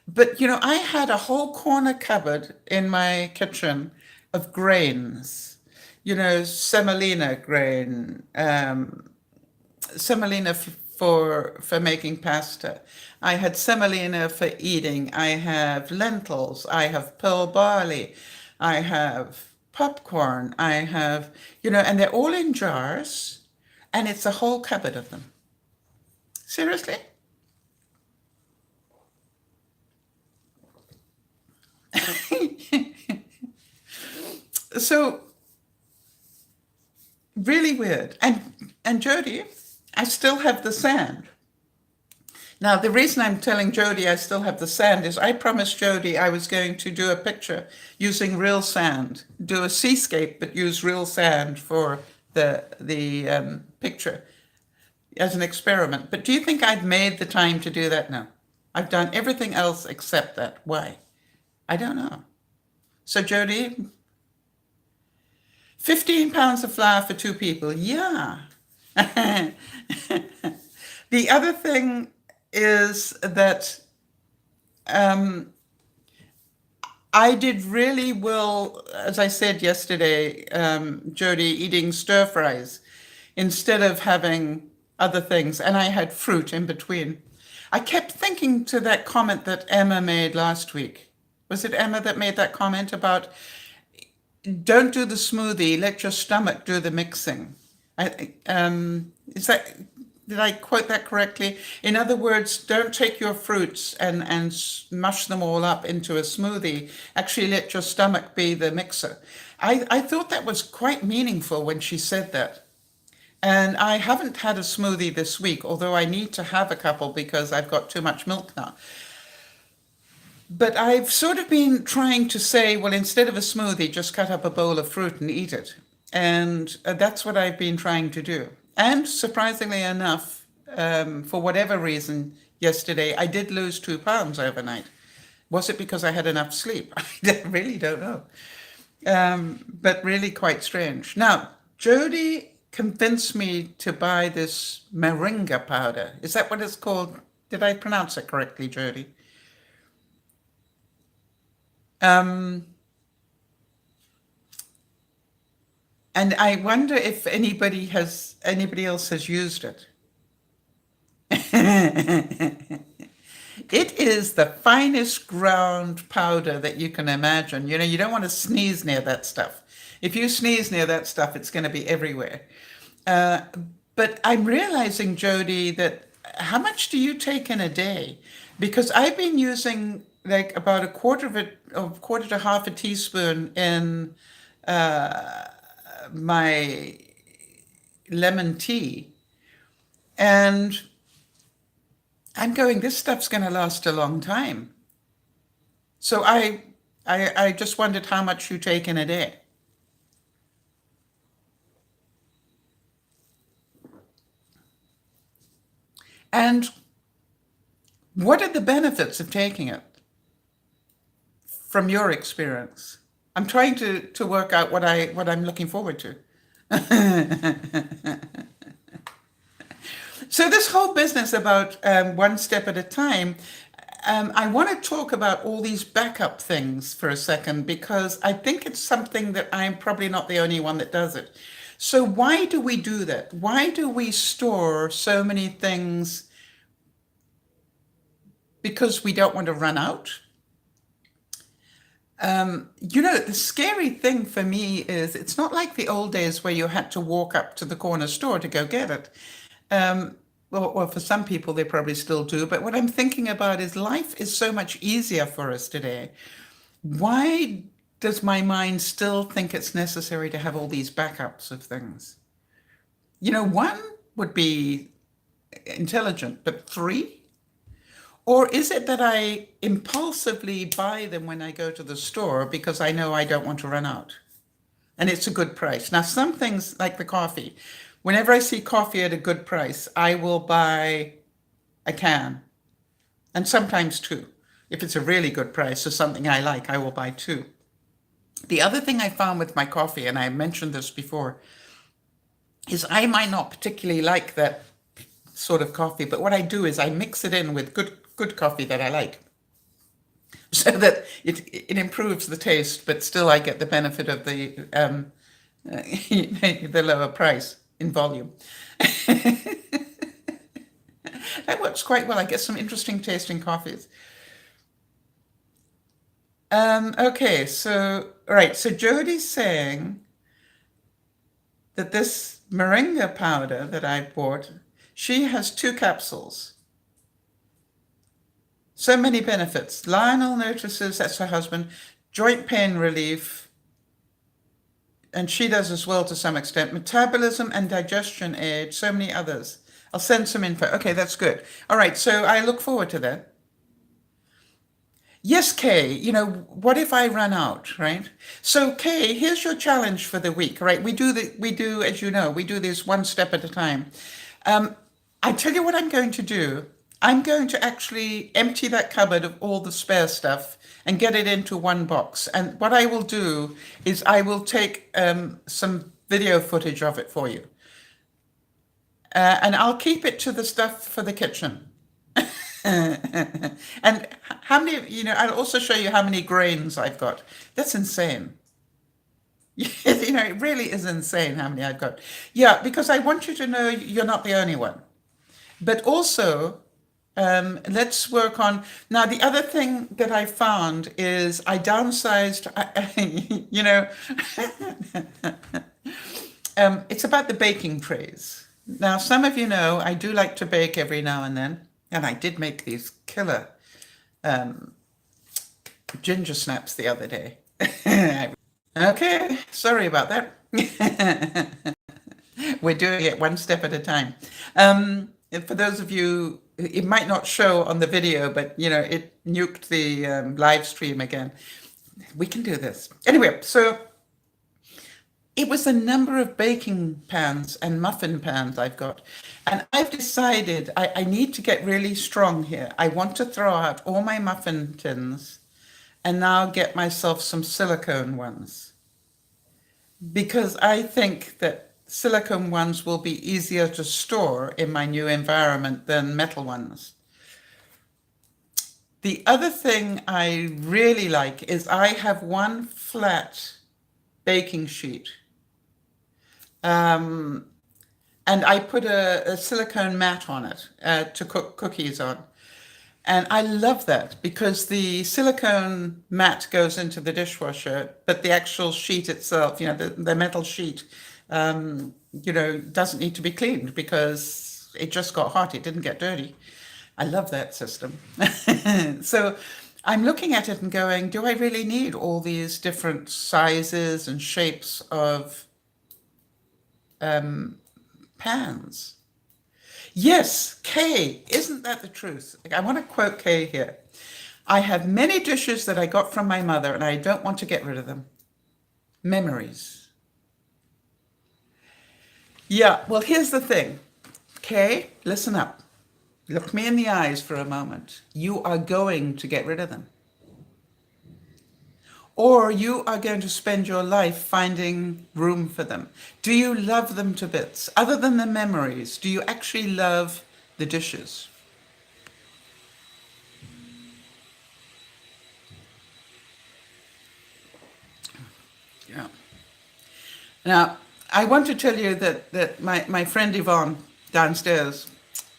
But, I had a whole corner cupboard in my kitchen of grains, semolina grain, semolina for making pasta. I had semolina for eating. I have lentils. I have pearl barley. I have popcorn. I have, and they're all in jars, and it's a whole cupboard of them. Seriously? So really weird. And Jody, I still have the sand. Now, the reason I'm telling Jody I still have the sand is I promised Jody I was going to do a picture using real sand, do a seascape, but use real sand for the picture as an experiment. But do you think I've made the time to do that now? I've done everything else except that. Why? I don't know. So Jody, 15 pounds of flour for 2 people. Yeah. The other thing is that I did really well, as I said yesterday, Jody, eating stir fries instead of having other things. And I had fruit in between. I kept thinking to that comment that Emma made last week. Was it Emma that made that comment about don't do the smoothie, let your stomach do the mixing? Is Did I quote that correctly? In other words, don't take your fruits and mush them all up into a smoothie. Actually, let your stomach be the mixer. I thought that was quite meaningful when she said that. And I haven't had a smoothie this week, although I need to have a couple because I've got too much milk now. But I've sort of been trying to say, well, instead of a smoothie, just cut up a bowl of fruit and eat it. And that's what I've been trying to do. And surprisingly enough, for whatever reason, yesterday, I did lose 2 pounds overnight. Was it because I had enough sleep? I really don't know. But really quite strange. Now, Jody convinced me to buy this moringa powder. Is that what it's called? Did I pronounce it correctly, Jody? Um, and I wonder if anybody else has used it. It is the finest ground powder that you can imagine. You know, you don't want to sneeze near that stuff. If you sneeze near that stuff, it's going to be everywhere. Uh, but I'm realizing, Jody, that how much do you take in a day? Because I've been using like about a quarter to half a teaspoon in my lemon tea. And I'm going, this stuff's going to last a long time. So I just wondered how much you take in a day. And what are the benefits of taking it from your experience? I'm trying to work out what I'm looking forward to. So this whole business about one step at a time, I want to talk about all these backup things for a second because I think it's something that I'm probably not the only one that does it. So why do we do that? Why do we store so many things? Because we don't want to run out. You know, the scary thing for me is it's not like the old days where you had to walk up to the corner store to go get it. Well, for some people, they probably still do. But what I'm thinking about is life is so much easier for us today. Why does my mind still think it's necessary to have all these backups of things? You know, one would be intelligent, but three? Or is it that I impulsively buy them when I go to the store because I know I don't want to run out? And it's a good price. Now, some things like the coffee, whenever I see coffee at a good price, I will buy a can and sometimes two. If it's a really good price or something I like, I will buy two. The other thing I found with my coffee, and I mentioned this before, is I might not particularly like that sort of coffee, but what I do is I mix it in with good coffee that I like, so that it improves the taste, but still I get the benefit of the lower price in volume. That works quite well. I get some interesting tasting coffees. Okay, so right, so Jody's saying that this moringa powder that I bought, she has 2 capsules. So many benefits. Lionel notices, that's her husband, joint pain relief, and she does as well to some extent. Metabolism and digestion aid, so many others. I'll send some info. Okay, that's good. All right, so I look forward to that. Yes, Kay, you know, what if I run out, right? So Kay, here's your challenge for the week, right? We do, as you know, we do this one step at a time. I tell you what I'm going to do. I'm going to actually empty that cupboard of all the spare stuff and get it into one box. And what I will do is I will take some video footage of it for you. And I'll keep it to the stuff for the kitchen. And how many, you know, I'll also show you how many grains I've got. That's insane. You know, it really is insane how many I've got. Yeah, because I want you to know you're not the only one. But also, let's work on, now the other thing that I found is I downsized, you know, it's about the baking trays. Now, some of you know I do like to bake every now and then, and I did make these killer ginger snaps the other day. Okay, sorry about that. We're doing it one step at a time. For those of you, it might not show on the video, but you know, it nuked the live stream again. We can do this. Anyway, so it was a number of baking pans and muffin pans I've got. And I've decided I need to get really strong here. I want to throw out all my muffin tins and now get myself some silicone ones, because I think that silicone ones will be easier to store in my new environment than metal ones. The other thing I really like is I have one flat baking sheet. And I put a silicone mat on it to cook cookies on. And I love that because the silicone mat goes into the dishwasher, but the actual sheet itself, you know, the metal sheet, you know, doesn't need to be cleaned because it just got hot. It didn't get dirty. I love that system. So I'm looking at it and going, do I really need all these different sizes and shapes of pans? Yes, Kay, isn't that the truth? I want to quote Kay here. I have many dishes that I got from my mother and I don't want to get rid of them. Memories. Yeah, well, here's the thing. Kay, listen up. Look me in the eyes for a moment. You are going to get rid of them. Or you are going to spend your life finding room for them. Do you love them to bits? Other than the memories, do you actually love the dishes? Yeah. Now, I want to tell you that my friend Yvonne downstairs,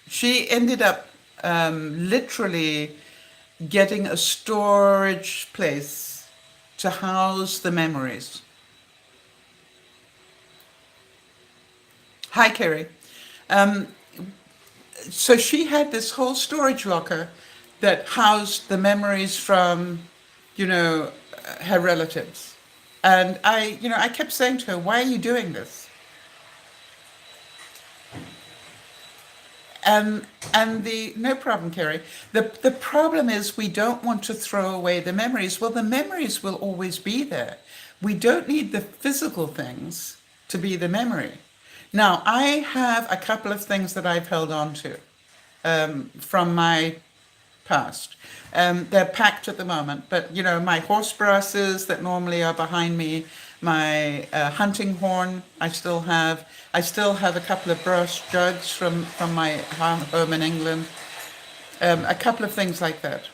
she ended up literally getting a storage place to house the memories. Hi, Kerry. So she had this whole storage locker that housed the memories from, you know, her relatives. And I kept saying to her, why are you doing this? And the no problem, Kerry. The problem is we don't want to throw away the memories. Well, the memories will always be there. We don't need the physical things to be the memory. Now, I have a couple of things that I've held on to from my past. They're packed at the moment, but you know, my horse brasses that normally are behind me, my hunting horn, I still have. I still have a couple of brass jugs from my home in England. A couple of things like that.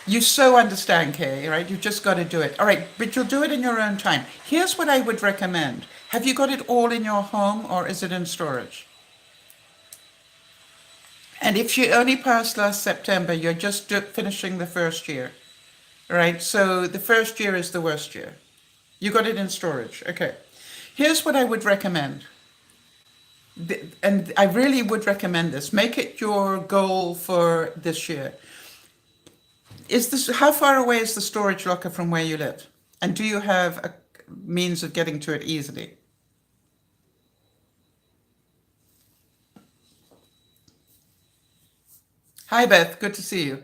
You so understand, Kay, right? You've just got to do it. All right, but you'll do it in your own time. Here's what I would recommend. Have you got it all in your home or is it in storage? And if you only passed last September, you're just finishing the first year, right? So the first year is the worst year. You got it in storage. Okay. Here's what I would recommend. And I really would recommend this. Make it your goal for this year. How far away is the storage locker from where you live? And do you have a means of getting to it easily? Hi, Beth. Good to see you.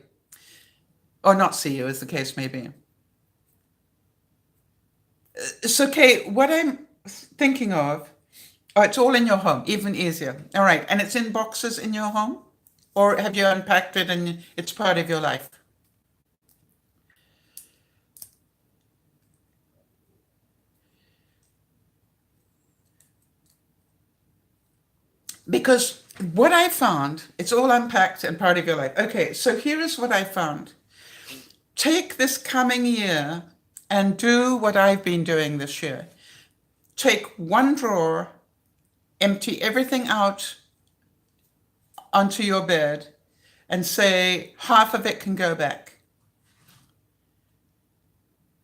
Or not see you, as the case may be. So, Kay, what I'm thinking of, oh, it's all in your home, even easier. All right. And it's in boxes in your home? Or have you unpacked it and it's part of your life? Because what I found, it's all unpacked and part of your life. Okay, so here is what I found. Take this coming year and do what I've been doing this year. Take one drawer, empty everything out onto your bed, and say half of it can go back.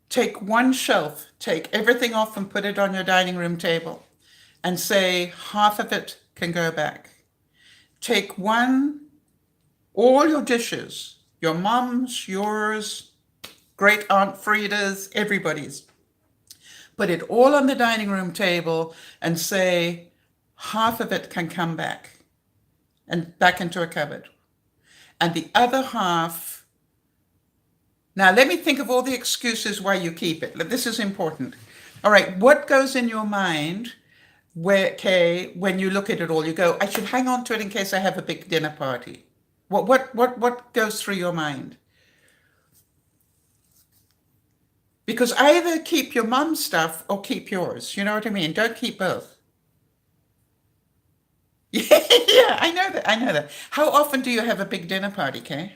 Take one shelf, take everything off and put it on your dining room table. and say half of it can go back. Take all your dishes, your mom's, yours, great Aunt Frida's, everybody's. Put it all on the dining room table and say half of it can come back and back into a cupboard. And the other half, now let me think of all the excuses why you keep it. This is important. All right, what goes in your mind when you look at it all? You go, I should hang on to it in case I have a big dinner party. What goes through your mind? Because either keep your mum's stuff or keep yours. You know what I mean? Don't keep both. Yeah, I know that. I know that. How often do you have a big dinner party, Kay?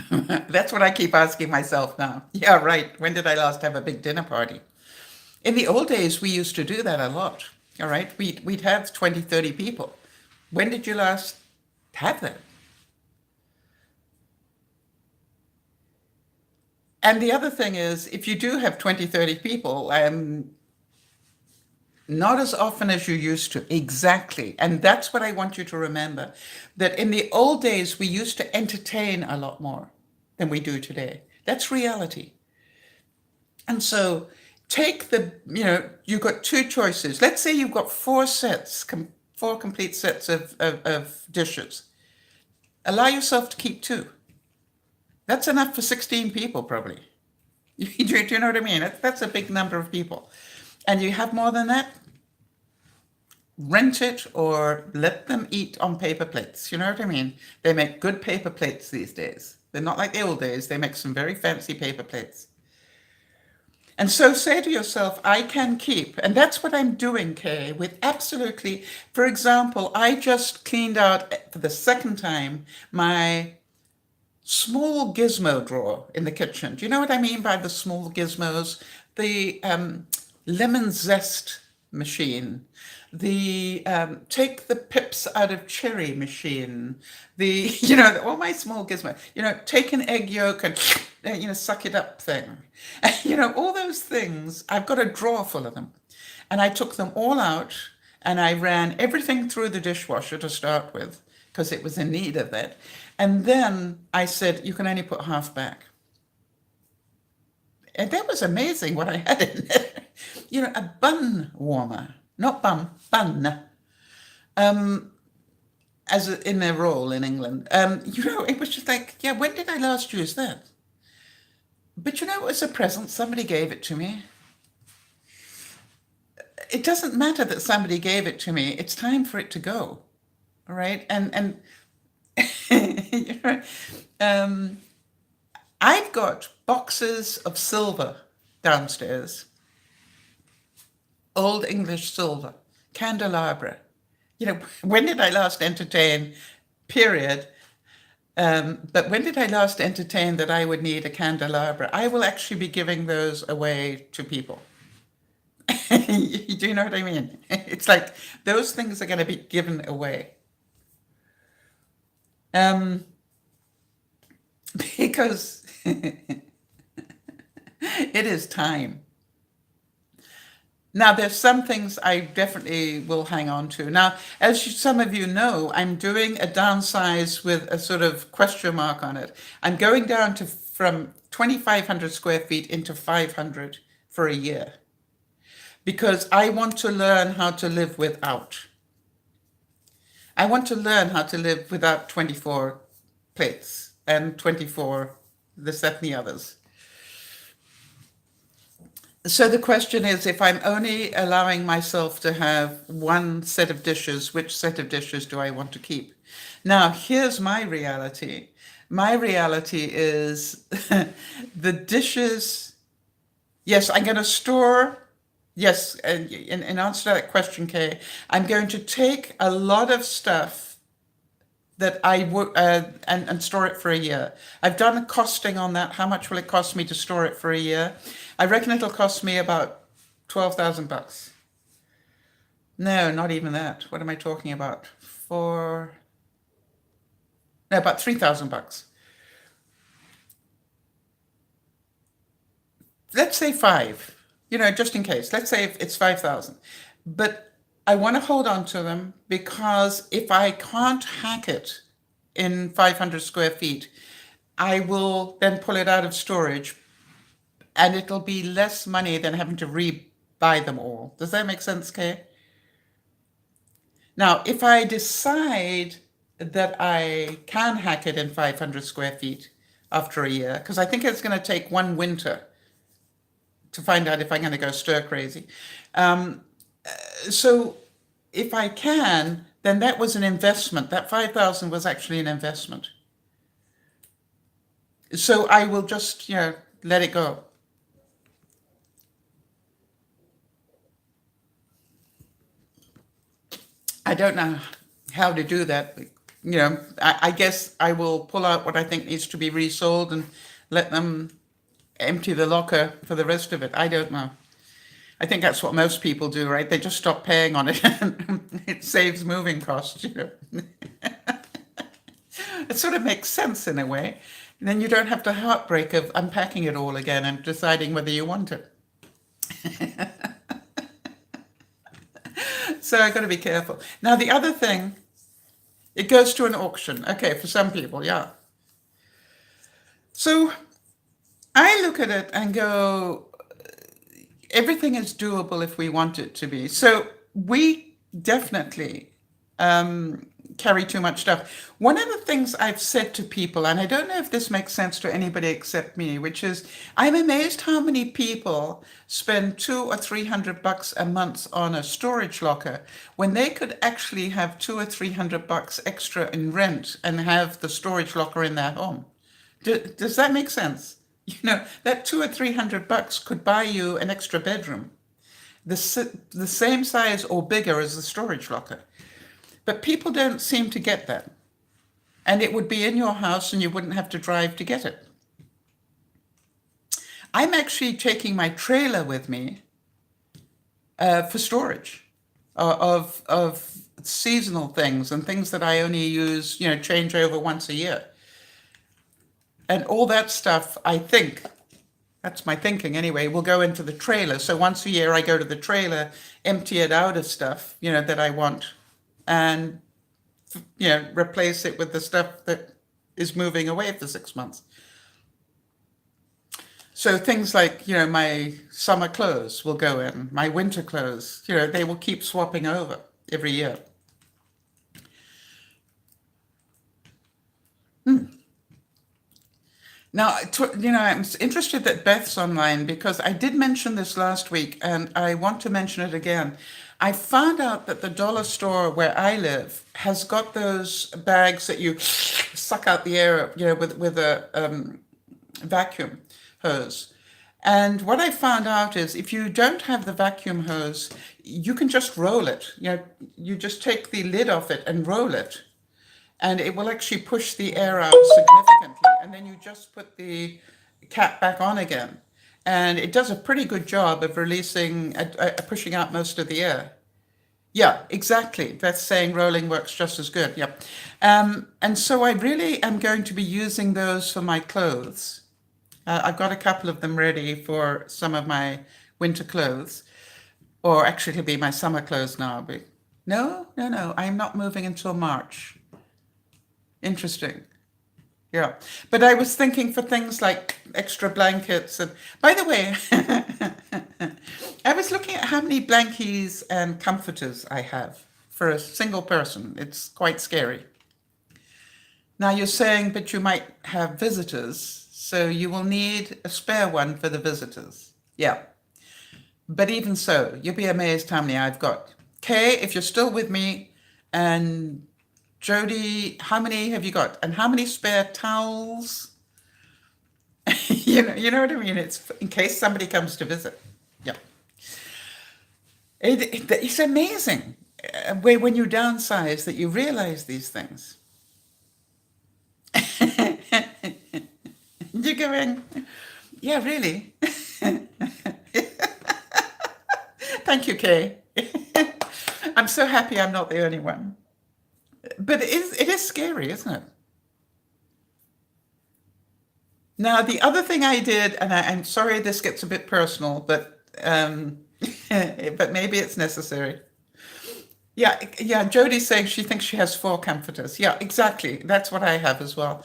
That's what I keep asking myself now. Yeah, right. When did I last have a big dinner party? In the old days, we used to do that a lot. All right. We'd have 20, 30 people. When did you last have that? And the other thing is, if you do have 20, 30 people, not as often as you used to. Exactly. And that's what I want you to remember. That in the old days, we used to entertain a lot more than we do today. That's reality. And so you've got two choices. Let's say you've got four complete sets of dishes. Allow yourself to keep two. That's enough for 16 people, probably. Do you know what I mean? That's a big number of people. And you have more than that, rent it or let them eat on paper plates. You know what I mean? They make good paper plates these days. They're not like the old days. They make some very fancy paper plates. And so say to yourself, I can keep. And that's what I'm doing, Kay, with absolutely. For example, I just cleaned out for the second time my small gizmo drawer in the kitchen. Do you know what I mean by the small gizmos? The lemon zest machine, the take the pips out of cherry machine, all my small gizmos, take an egg yolk and, suck it up thing. All those things, I've got a drawer full of them. And I took them all out and I ran everything through the dishwasher to start with because it was in need of it. And then I said, you can only put half back. And that was amazing what I had in there. A bun warmer, not bun. In their role in England. It was just like, yeah, when did I last use that? But it was a present. Somebody gave it to me. It doesn't matter that somebody gave it to me. It's time for it to go. All right. And I've got boxes of silver downstairs. Old English silver, candelabra. When did I last entertain, period? But when did I last entertain that I would need a candelabra? I will actually be giving those away to people. Do you know what I mean? It's like those things are going to be given away. Because it is time. Now, there's some things I definitely will hang on to. Now, as some of you know, I'm doing a downsize with a sort of question mark on it. I'm going down from 2,500 square feet into 500 for a year because I want to learn how to live without. I want to learn how to live without 24 plates and 24 this, that, and the others. So the question is, if I'm only allowing myself to have one set of dishes, which set of dishes do I want to keep? Now, here's my reality. My reality is the dishes. Yes, I'm going to store. Yes, and in answer to that question, Kay, I'm going to take a lot of stuff that I would and store it for a year. I've done a costing on that. How much will it cost me to store it for a year? I reckon it'll cost me about $12,000. No, not even that. What am I talking about? About $3,000. let's say five, just in case. Let's say if it's 5,000. But I want to hold on to them because if I can't hack it in 500 square feet, I will then pull it out of storage and it'll be less money than having to re-buy them all. Does that make sense, Kay? Now, if I decide that I can hack it in 500 square feet after a year, because I think it's going to take one winter to find out if I'm going to go stir crazy. So if I can, then that was an investment. That 5,000 was actually an investment. So I will just, let it go. I don't know how to do that. I guess I will pull out what I think needs to be resold and let them empty the locker for the rest of it. I don't know. I think that's what most people do, right? They just stop paying on it and it saves moving costs, It sort of makes sense in a way. And then you don't have the heartbreak of unpacking it all again and deciding whether you want it. So I've got to be careful. Now, the other thing, it goes to an auction. Okay, for some people, yeah. So I look at it and go, everything is doable if we want it to be. So we definitely carry too much stuff. One of the things I've said to people, and I don't know if this makes sense to anybody except me, which is I'm amazed how many people spend $200 or $300 a month on a storage locker when they could actually have $200 or $300 extra in rent and have the storage locker in their home. Does that make sense? That $200 or $300 could buy you an extra bedroom, the same size or bigger as the storage locker. But people don't seem to get that. And it would be in your house and you wouldn't have to drive to get it. I'm actually taking my trailer with me for storage of seasonal things and things that I only use, change over once a year. And all that stuff, I think, that's my thinking anyway, will go into the trailer. So once a year I go to the trailer, empty it out of stuff, that I want, and replace it with the stuff that is moving away for 6 months. So things like, my summer clothes will go in, my winter clothes, they will keep swapping over every year. Now, I'm interested that Beth's online because I did mention this last week and I want to mention it again. I found out that the dollar store where I live has got those bags that you suck out the air, with a vacuum hose. And what I found out is if you don't have the vacuum hose, you can just roll it. You just take the lid off it and roll it. And it will actually push the air out significantly. And then you just put the cap back on again. And it does a pretty good job of releasing, pushing out most of the air. Yeah, exactly. That's saying rolling works just as good. Yep. And so I really am going to be using those for my clothes. I've got a couple of them ready for some of my winter clothes, or actually it'll be my summer clothes now. But no, I'm not moving until March. Interesting. Yeah. But I was thinking for things like extra blankets. And by the way, I was looking at how many blankies and comforters I have for a single person. It's quite scary. Now you're saying, but you might have visitors, so you will need a spare one for the visitors. Yeah. But even so, you'll be amazed how many I've got. Kay, if you're still with me, and Jody, how many have you got? And how many spare towels? you know what I mean? It's in case somebody comes to visit. Yeah. It's amazing when you downsize that you realize these things. You're going, yeah, really? Thank you, Kay. I'm so happy I'm not the only one. But it is scary, isn't it? Now, the other thing I did, and I'm sorry this gets a bit personal, but maybe it's necessary. Yeah, yeah. Jodie's saying she thinks she has four comforters. Yeah, exactly. That's what I have as well.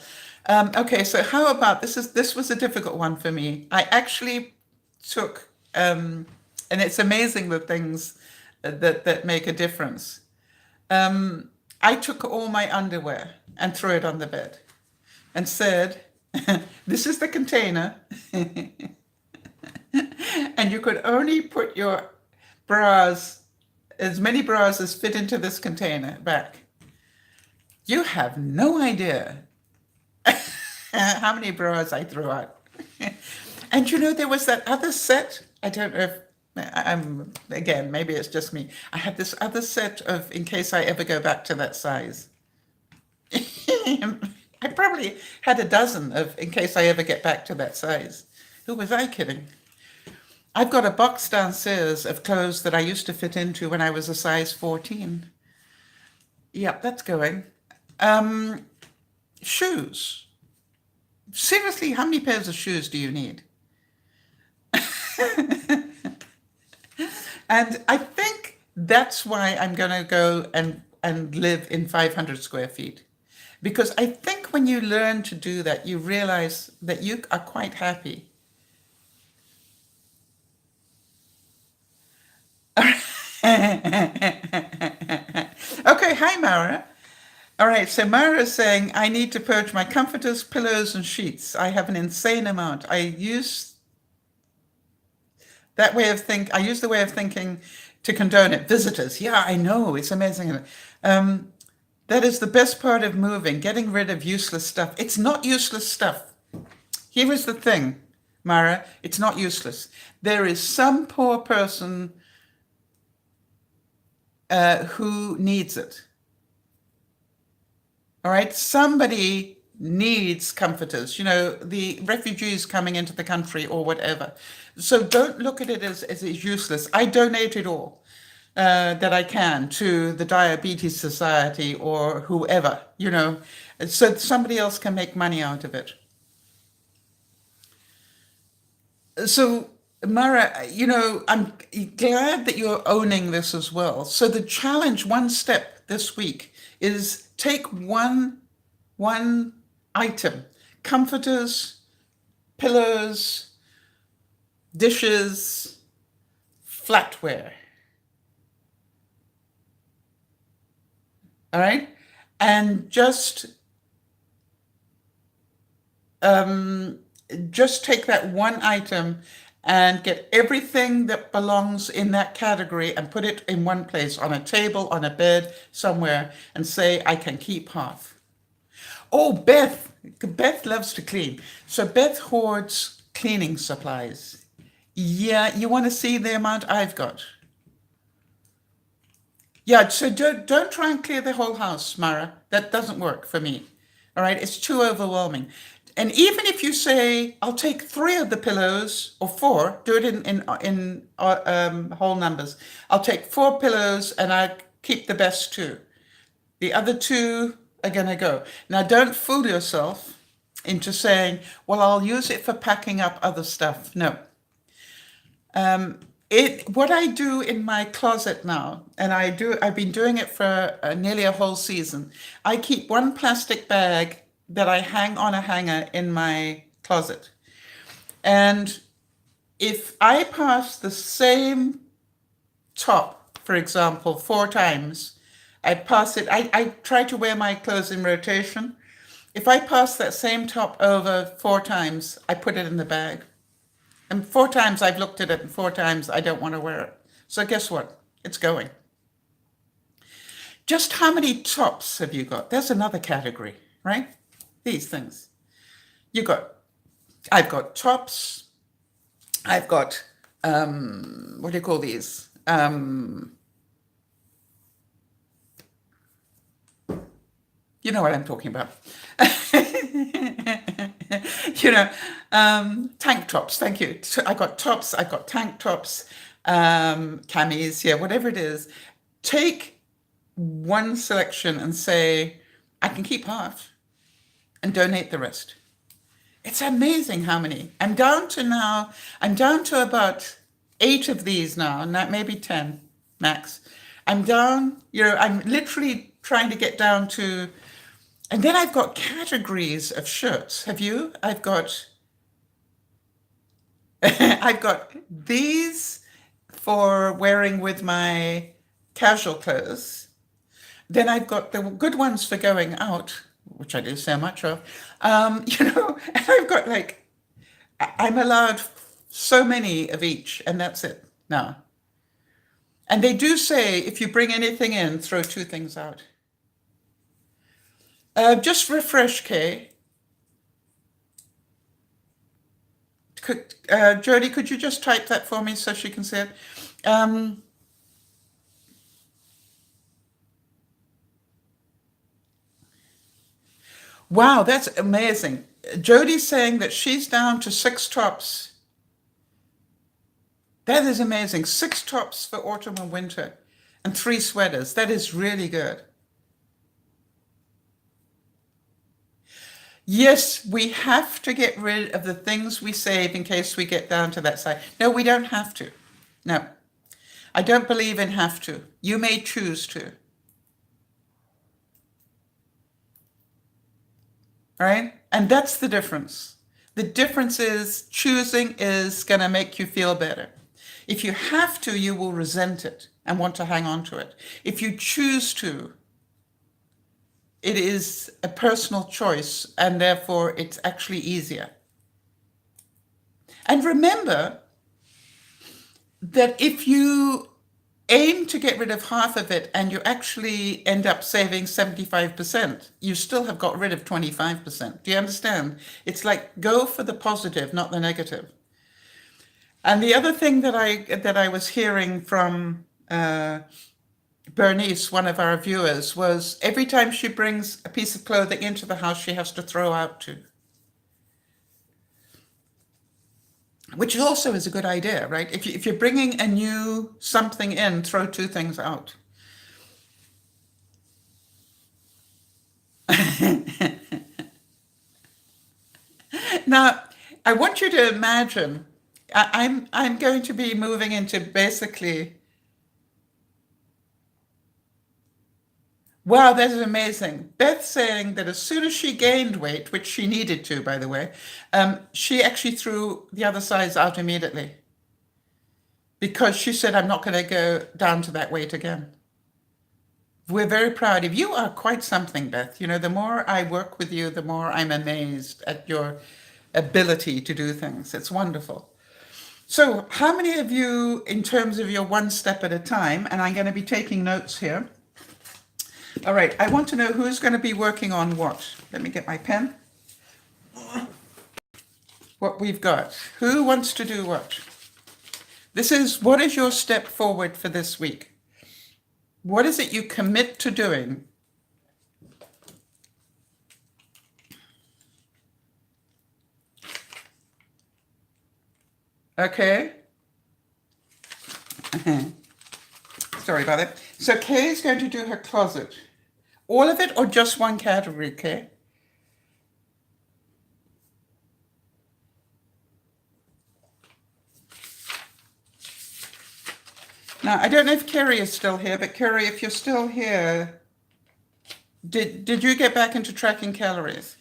Okay, so how about this was a difficult one for me. I actually took, and it's amazing the things that make a difference. I took all my underwear and threw it on the bed and said, "This is the container, and you could only put your bras, as many bras as fit into this container back." You have no idea how many bras I threw out. And there was that other set. I don't know if I'm, again, maybe it's just me. I had this other set of, in case I ever go back to that size. I probably had a dozen of, in case I ever get back to that size. Who was I kidding? I've got a box downstairs of clothes that I used to fit into when I was a size 14. Yep, that's going. Shoes. Seriously, how many pairs of shoes do you need? And I think that's why I'm going to go and live in 500 square feet. Because I think when you learn to do that, you realize that you are quite happy. Okay, hi, Mara. All right, so Mara is saying, I need to purge my comforters, pillows, and sheets. I have an insane amount. I use the way of thinking to condone it. Visitors, yeah, I know, it's amazing. That is the best part of moving, getting rid of useless stuff. It's not useless stuff. Here is the thing, Mara, it's not useless. There is some poor person who needs it. All right, somebody needs comforters, the refugees coming into the country or whatever. So don't look at it as it's useless. I donate it all that I can to the Diabetes Society or whoever, so somebody else can make money out of it. So, Mara, I'm glad that you're owning this as well. So the challenge, one step this week, is take one item, comforters, pillows, dishes, flatware. All right? And just take that one item and get everything that belongs in that category and put it in one place, on a table, on a bed, somewhere, and say, I can keep half. Oh, Beth loves to clean. So Beth hoards cleaning supplies. Yeah, you want to see the amount I've got? Yeah, so don't try and clear the whole house, Mara. That doesn't work for me. All right, it's too overwhelming. And even if you say, I'll take 3 of the pillows or 4, do it in whole numbers. I'll take 4 pillows and I keep the best 2. The other 2 are gonna go. Now, don't fool yourself into saying, well, I'll use it for packing up other stuff. No. What I do in my closet now, and I've been doing it for nearly a whole season. I keep one plastic bag that I hang on a hanger in my closet. And if I pass the same top, for example, 4 times, I pass it, I try to wear my clothes in rotation. If I pass that same top over 4 times, I put it in the bag. And 4 times I've looked at it, and 4 times I don't want to wear it. So guess what? It's going. Just how many tops have you got? There's another category, right? These things. I've got tops. I've got, what do you call these? You know what I'm talking about. Tank tops. Thank you. So I got tops. I got tank tops, camis. Yeah, whatever it is. Take one selection and say, I can keep half, and donate the rest. It's amazing how many. I'm down to about 8 of these now, maybe 10 max. I'm down, I'm literally trying to get down to, and then I've got categories of shirts. Have you? I've got these for wearing with my casual clothes. Then I've got the good ones for going out, which I do so much of. And I've got I'm allowed so many of each, and that's it now. And they do say if you bring anything in, throw 2 things out. Just refresh, Kay. Jody, could you just type that for me so she can see it? Wow, that's amazing. Jody's saying that she's down to 6 tops. That is amazing. 6 tops for autumn and winter and 3 sweaters. That is really good. Yes, we have to get rid of the things we save in case we get down to that side. No, we don't have to. No, I don't believe in have to. You may choose to. Right? And that's the difference. The difference is choosing is going to make you feel better. If you have to, you will resent it and want to hang on to it. If you choose to, it is a personal choice and therefore it's actually easier. And remember that if you aim to get rid of half of it and you actually end up saving 75%, you still have got rid of 25%. Do you understand? It's like go for the positive, not the negative. And the other thing that I was hearing from Bernice, one of our viewers, was every time she brings a piece of clothing into the house, she has to throw out 2. Which also is a good idea, right? If you're bringing a new something in, throw 2 things out. Now, I want you to imagine, I'm going to be moving into basically. Wow, that is amazing. Beth saying that as soon as she gained weight, which she needed to, by the way, she actually threw the other size out immediately because she said, I'm not going to go down to that weight again. We're very proud of you. Are quite something, Beth. The more I work with you, the more I'm amazed at your ability to do things. It's wonderful. So how many of you, in terms of your one step at a time, and I'm going to be taking notes here. All right, I want to know who's going to be working on what. Let me get my pen. What we've got. Who wants to do what? What is your step forward for this week? What is it you commit to doing? Okay. Sorry about it. So Kay is going to do her closet. All of it or just one category, Kay? Now, I don't know if Kerry is still here, but Kerry, if you're still here, did you get back into tracking calories?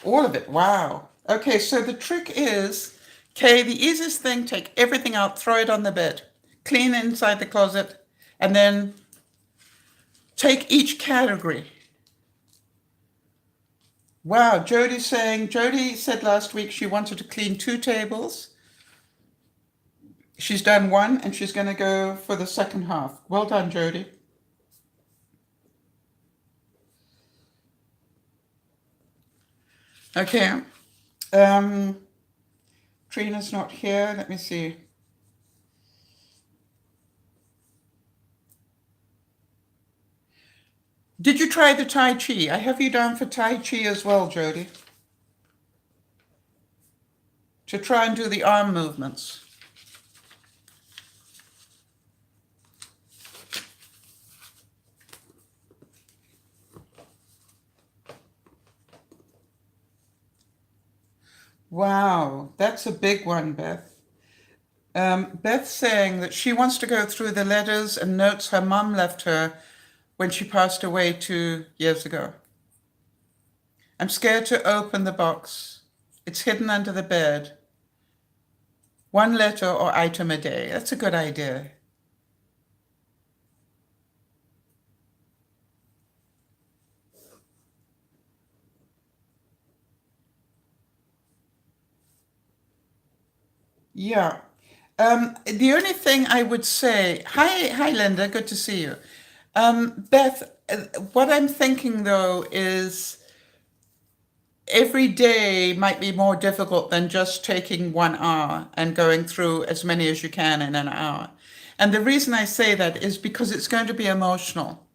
All of it, wow. Okay, so the trick is, Kay, the easiest thing, take everything out, throw it on the bed, clean inside the closet, and then take each category. Wow, Jody said last week she wanted to clean 2 tables. She's done 1 and she's going to go for the second half. Well done, Jody. Okay. Trina's not here. Let me see. Did you try the Tai Chi? I have you down for Tai Chi as well, Jody. To try and do the arm movements. Wow, that's a big one, Beth. Beth saying that she wants to go through the letters and notes her mum left her when she passed away 2 years ago. I'm scared to open the box. It's hidden under the bed. One letter or item a day. That's a good idea. Yeah. The only thing I would say, hi, Linda, good to see you. Beth, what I'm thinking though is every day might be more difficult than just taking 1 hour and going through as many as you can in an hour. And the reason I say that is because it's going to be emotional.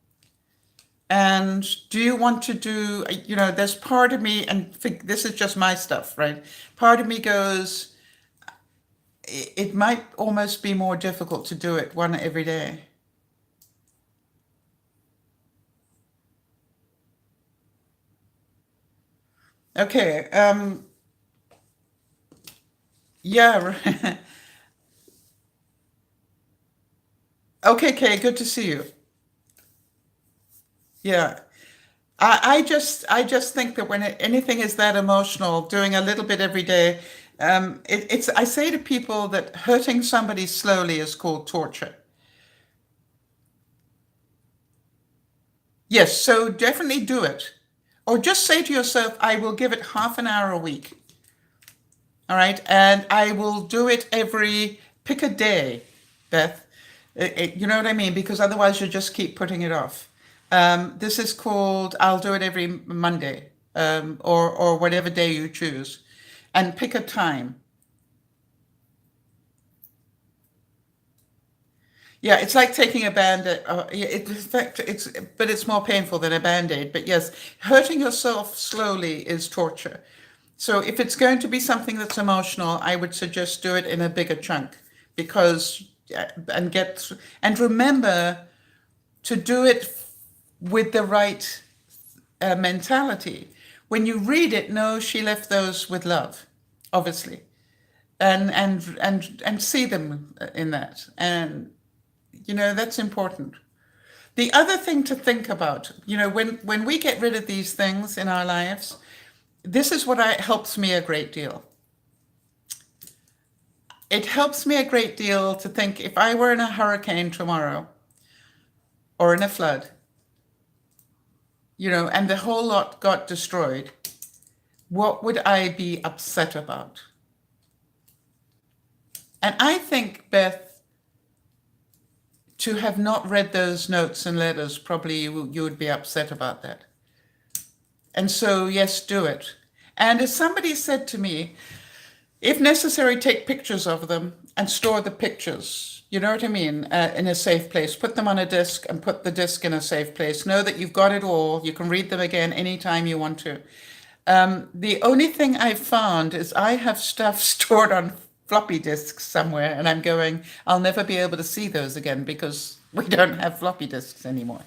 And do you want to do, there's part of me, and this is just my stuff, right? Part of me goes, it might almost be more difficult to do it one every day. Okay, yeah. Okay, Kay, good to see you. Yeah. I just think that when anything is that emotional, doing a little bit every day, I say to people that hurting somebody slowly is called torture. Yes, so definitely do it. Or just say to yourself, I will give it half an hour a week. All right. And I will do it pick a day, Beth. You know what I mean? Because otherwise you just keep putting it off. This is called, I'll do it every Monday, or whatever day you choose. And pick a time. Yeah, it's like taking a band-aid. Yeah, in fact, but it's more painful than a band-aid. But yes, hurting yourself slowly is torture. So if it's going to be something that's emotional, I would suggest do it in a bigger chunk because and remember to do it with the right mentality. When you read it, know she left those with love, obviously, and see them in that, and that's important. The other thing to think about, when we get rid of these things in our lives, this is what helps me a great deal. It helps me a great deal to think if I were in a hurricane tomorrow or in a flood, and the whole lot got destroyed, what would I be upset about? And I think, Beth, to have not read those notes and letters, probably you would be upset about that. And so, yes, do it. And as somebody said to me, if necessary, take pictures of them and store the pictures. You know what I mean? In a safe place. Put them on a disk and put the disk in a safe place. Know that you've got it all. You can read them again anytime you want to. The only thing I've found is I have stuff stored on floppy disks somewhere, and I'm going, I'll never be able to see those again because we don't have floppy disks anymore.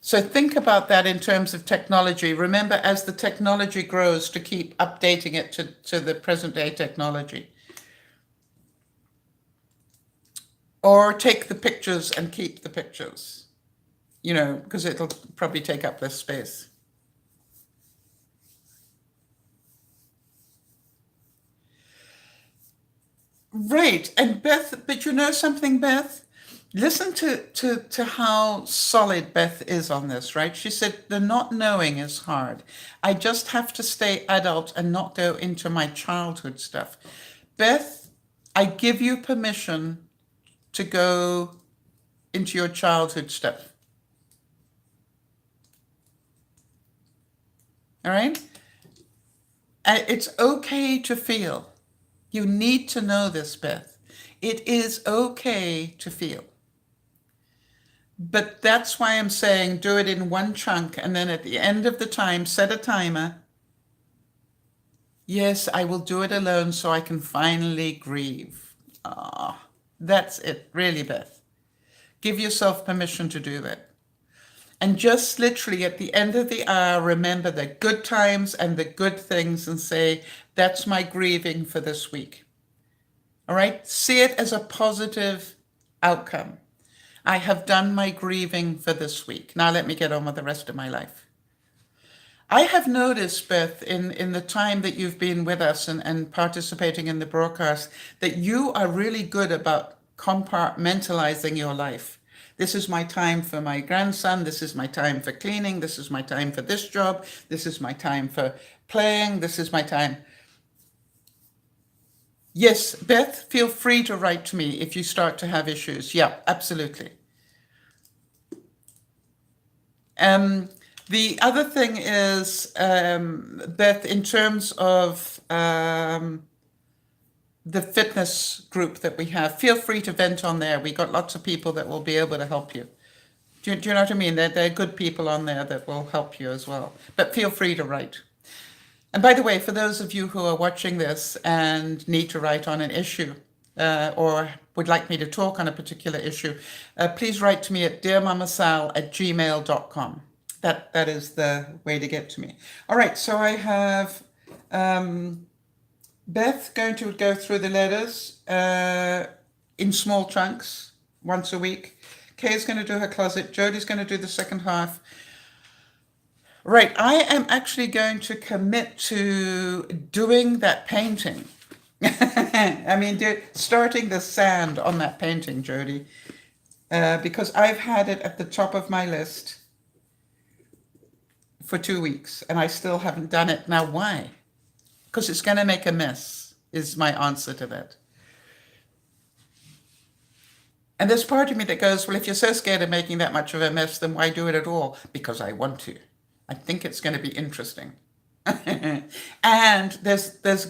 So think about that in terms of technology. Remember, as the technology grows, to keep updating it to the present day technology. Or take the pictures and keep the pictures, because it'll probably take up less space. Right. And Beth, but you know something, Beth? Listen to how solid Beth is on this, right? She said, the not knowing is hard. I just have to stay adult and not go into my childhood stuff. Beth, I give you permission to go into your childhood stuff. All right? And it's okay to feel. You need to know this, Beth. It is okay to feel. But that's why I'm saying do it in one chunk, and then at the end of the time, set a timer. Yes, I will do it alone so I can finally grieve. That's it, really, Beth. Give yourself permission to do that. And just literally at the end of the hour, remember the good times and the good things and say, that's my grieving for this week. All right? See it as a positive outcome. I have done my grieving for this week. Now let me get on with the rest of my life. I have noticed, Beth, in the time that you've been with us and participating in the broadcast, that you are really good about compartmentalizing your life. This is my time for my grandson. This is my time for cleaning. This is my time for this job. This is my time for playing. This is my time. Yes, Beth, feel free to write to me if you start to have issues. Yeah, absolutely. The other thing is, Beth, in terms of the fitness group that we have, feel free to vent on there. We got lots of people that will be able to help you. Do you know what I mean? There are good people on there that will help you as well. But feel free to write. And by the way, for those of you who are watching this and need to write on an issue or would like me to talk on a particular issue, please write to me at dearmamasal@gmail.com. That is the way to get to me. All right, so I have Beth going to go through the letters in small chunks once a week. Kay's going to do her closet. Jodie's going to do the second half. Right, I am actually going to commit to doing that painting. I mean, starting the sand on that painting, Jodie, because I've had it at the top of my list for 2 weeks and I still haven't done it. Now, why? Because it's going to make a mess, is my answer to that. And there's part of me that goes, well, if you're so scared of making that much of a mess, then why do it at all? Because I want to. I think it's going to be interesting. And there's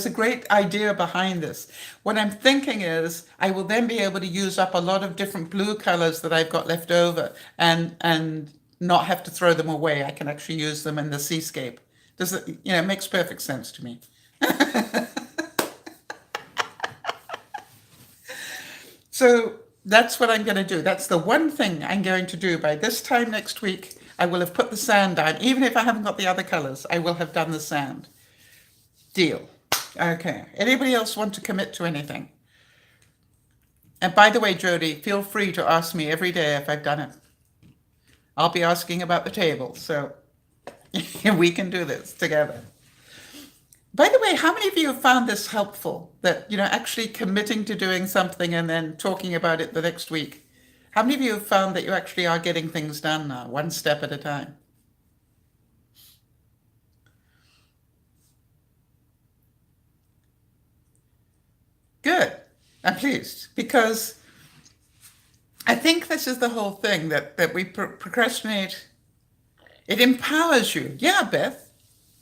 a great idea behind this. What I'm thinking is I will then be able to use up a lot of different blue colors that I've got left over and not have to throw them away. I can actually use them in the seascape. Does it, it makes perfect sense to me. So that's what I'm going to do. That's the one thing I'm going to do. By this time next week, I will have put the sand down. Even if I haven't got the other colors, I will have done the sand. Deal. Okay. Anybody else want to commit to anything? And by the way, Jodie, feel free to ask me every day if I've done it. I'll be asking about the table, so we can do this together. By the way, how many of you have found this helpful? That, actually committing to doing something and then talking about it the next week. How many of you have found that you actually are getting things done now, one step at a time? Good. I'm pleased because I think this is the whole thing that we procrastinate. It empowers you. Yeah, Beth.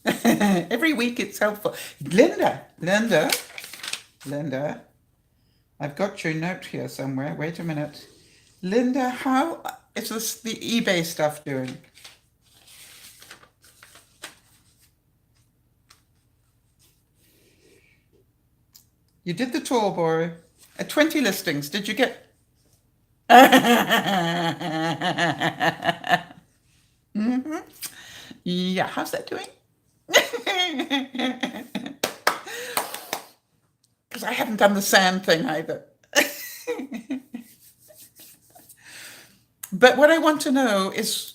Every week it's helpful. Linda, I've got your note here somewhere. Wait a minute. Linda, how is this the eBay stuff doing? You did the tour, boy. 20 listings. Did you get? Mm-hmm. Yeah, how's that doing? Because I haven't done the sand thing either. But what I want to know is,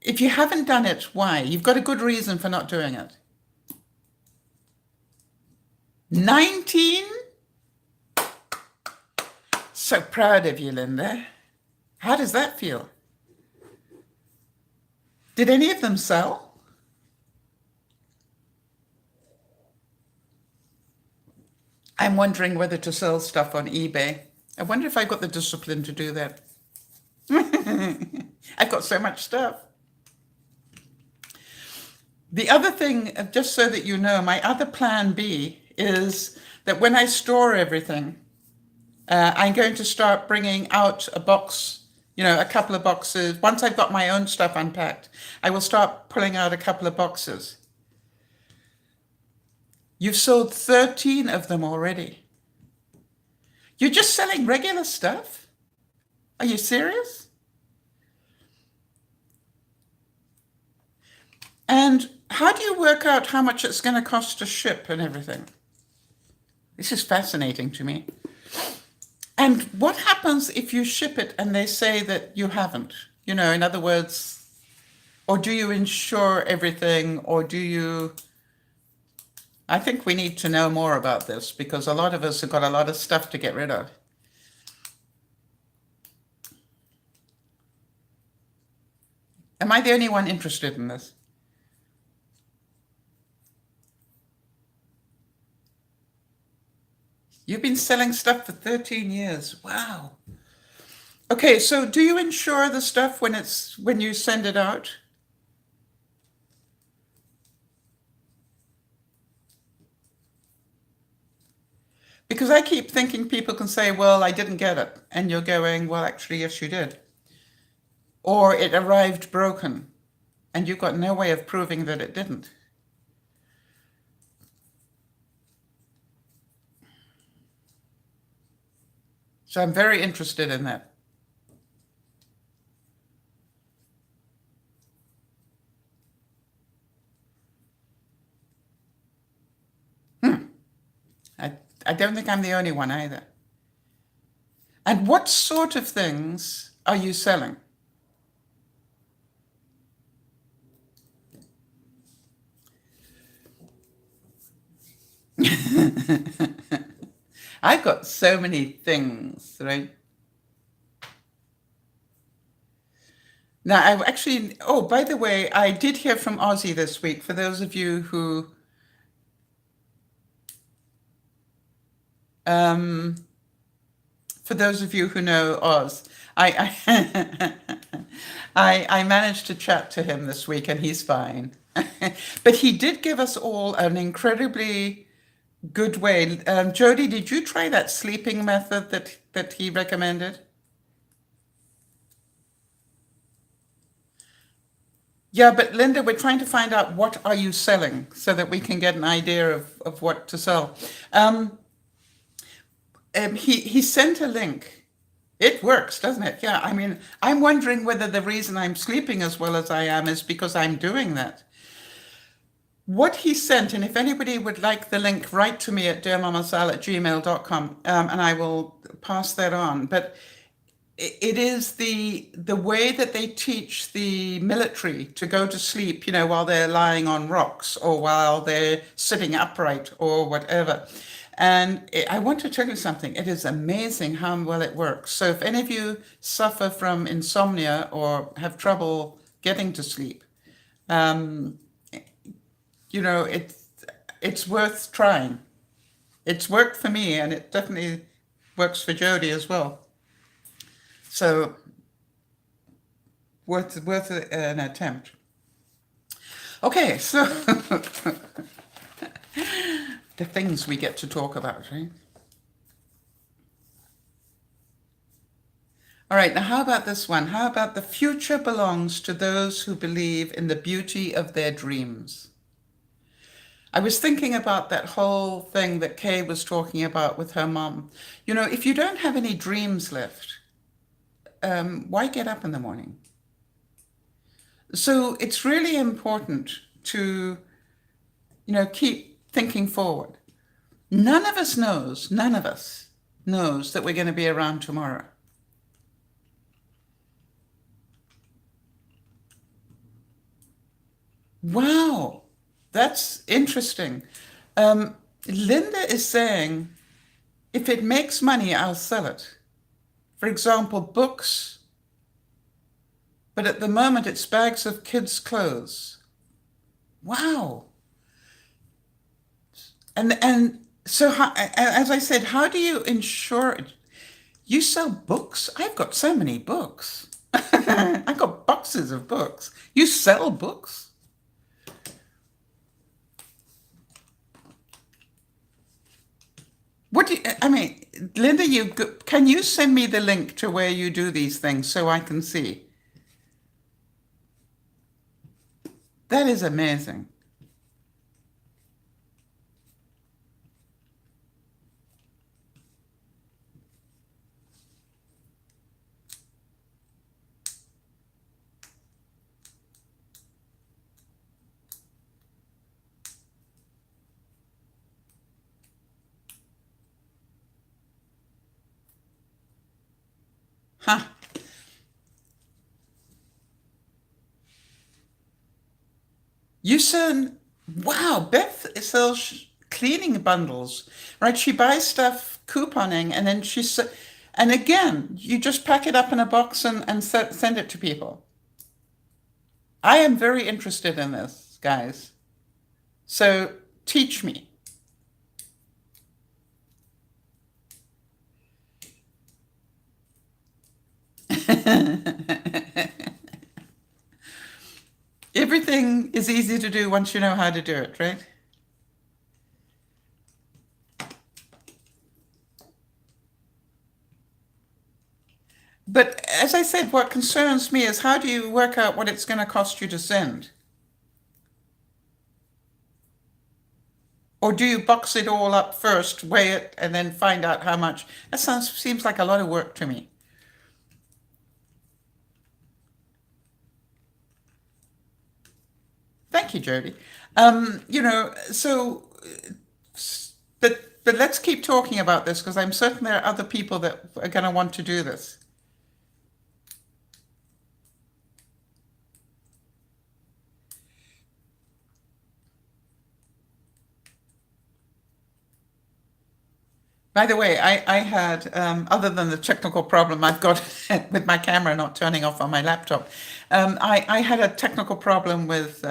if you haven't done it, why? You've got a good reason for not doing it. 19? So proud of you, Linda. How does that feel? Did any of them sell? I'm wondering whether to sell stuff on eBay. I wonder if I've got the discipline to do that. I've got so much stuff. The other thing, just so that you know, my other plan B is that when I store everything, I'm going to start bringing out a box, a couple of boxes. Once I've got my own stuff unpacked, I will start pulling out a couple of boxes. You've sold 13 of them already. You're just selling regular stuff? Are you serious? And how do you work out how much it's going to cost to ship and everything? This is fascinating to me. And what happens if you ship it and they say that you haven't? You know, in other words, or do you insure everything, or do you? I think we need to know more about this because a lot of us have got a lot of stuff to get rid of. Am I the only one interested in this? You've been selling stuff for 13 years. Wow. Okay, so do you insure the stuff when you send it out? Because I keep thinking people can say, well, I didn't get it. And you're going, well, actually, yes, you did. Or it arrived broken and you've got no way of proving that it didn't. So I'm very interested in that. I, I don't think I'm the only one either. And what sort of things are you selling? I've got so many things, right? Now, I actually, oh, by the way, I did hear from Ozzy this week. For those of you who, um, for those of you who know Oz, I, I managed to chat to him this week, and he's fine. But he did give us all an incredibly good way. Jody, did you try that sleeping method that he recommended? Yeah, but Linda, we're trying to find out what are you selling so that we can get an idea of what to sell. Um, he sent a link. It works, doesn't it? Yeah, I mean, I'm wondering whether the reason I'm sleeping as well as I am is because I'm doing that. What he sent, and if anybody would like the link, write to me at dearmamasal@gmail.com, and I will pass that on. But it is the way that they teach the military to go to sleep, you know, while they're lying on rocks or while they're sitting upright or whatever. And I want to tell you something. It is amazing how well it works. So if any of you suffer from insomnia or have trouble getting to sleep, um, you know, it's worth trying. It's worked for me, and it definitely works for Jody as well. So worth an attempt. Okay, so the things we get to talk about, right? All right, now how about this one? How about the future belongs to those who believe in the beauty of their dreams? I was thinking about that whole thing that Kay was talking about with her mom. You know, if you don't have any dreams left, why get up in the morning? So it's really important to, you know, keep thinking forward. None of us knows that we're going to be around tomorrow. Wow, that's interesting. Linda is saying, if it makes money, I'll sell it. For example, books, but at the moment it's bags of kids' clothes. Wow. And so, as I said, how do you ensure it? You sell books? I've got so many books. I've got boxes of books. You sell books? What do you, I mean, Linda, can you send me the link to where you do these things so I can see? That is amazing. You said, wow, Beth sells cleaning bundles, right? She buys stuff couponing and then and again, you just pack it up in a box and send it to people. I am very interested in this, guys. So teach me. Everything is easy to do once you know how to do it, right? But as I said, what concerns me is how do you work out what it's going to cost you to send? Or do you box it all up first, weigh it, and then find out how much? That seems like a lot of work to me. Thank you, Jody. You know, so, but let's keep talking about this because I'm certain there are other people that are going to want to do this. By the way, I had, other than the technical problem I've got with my camera not turning off on my laptop, I had a technical problem with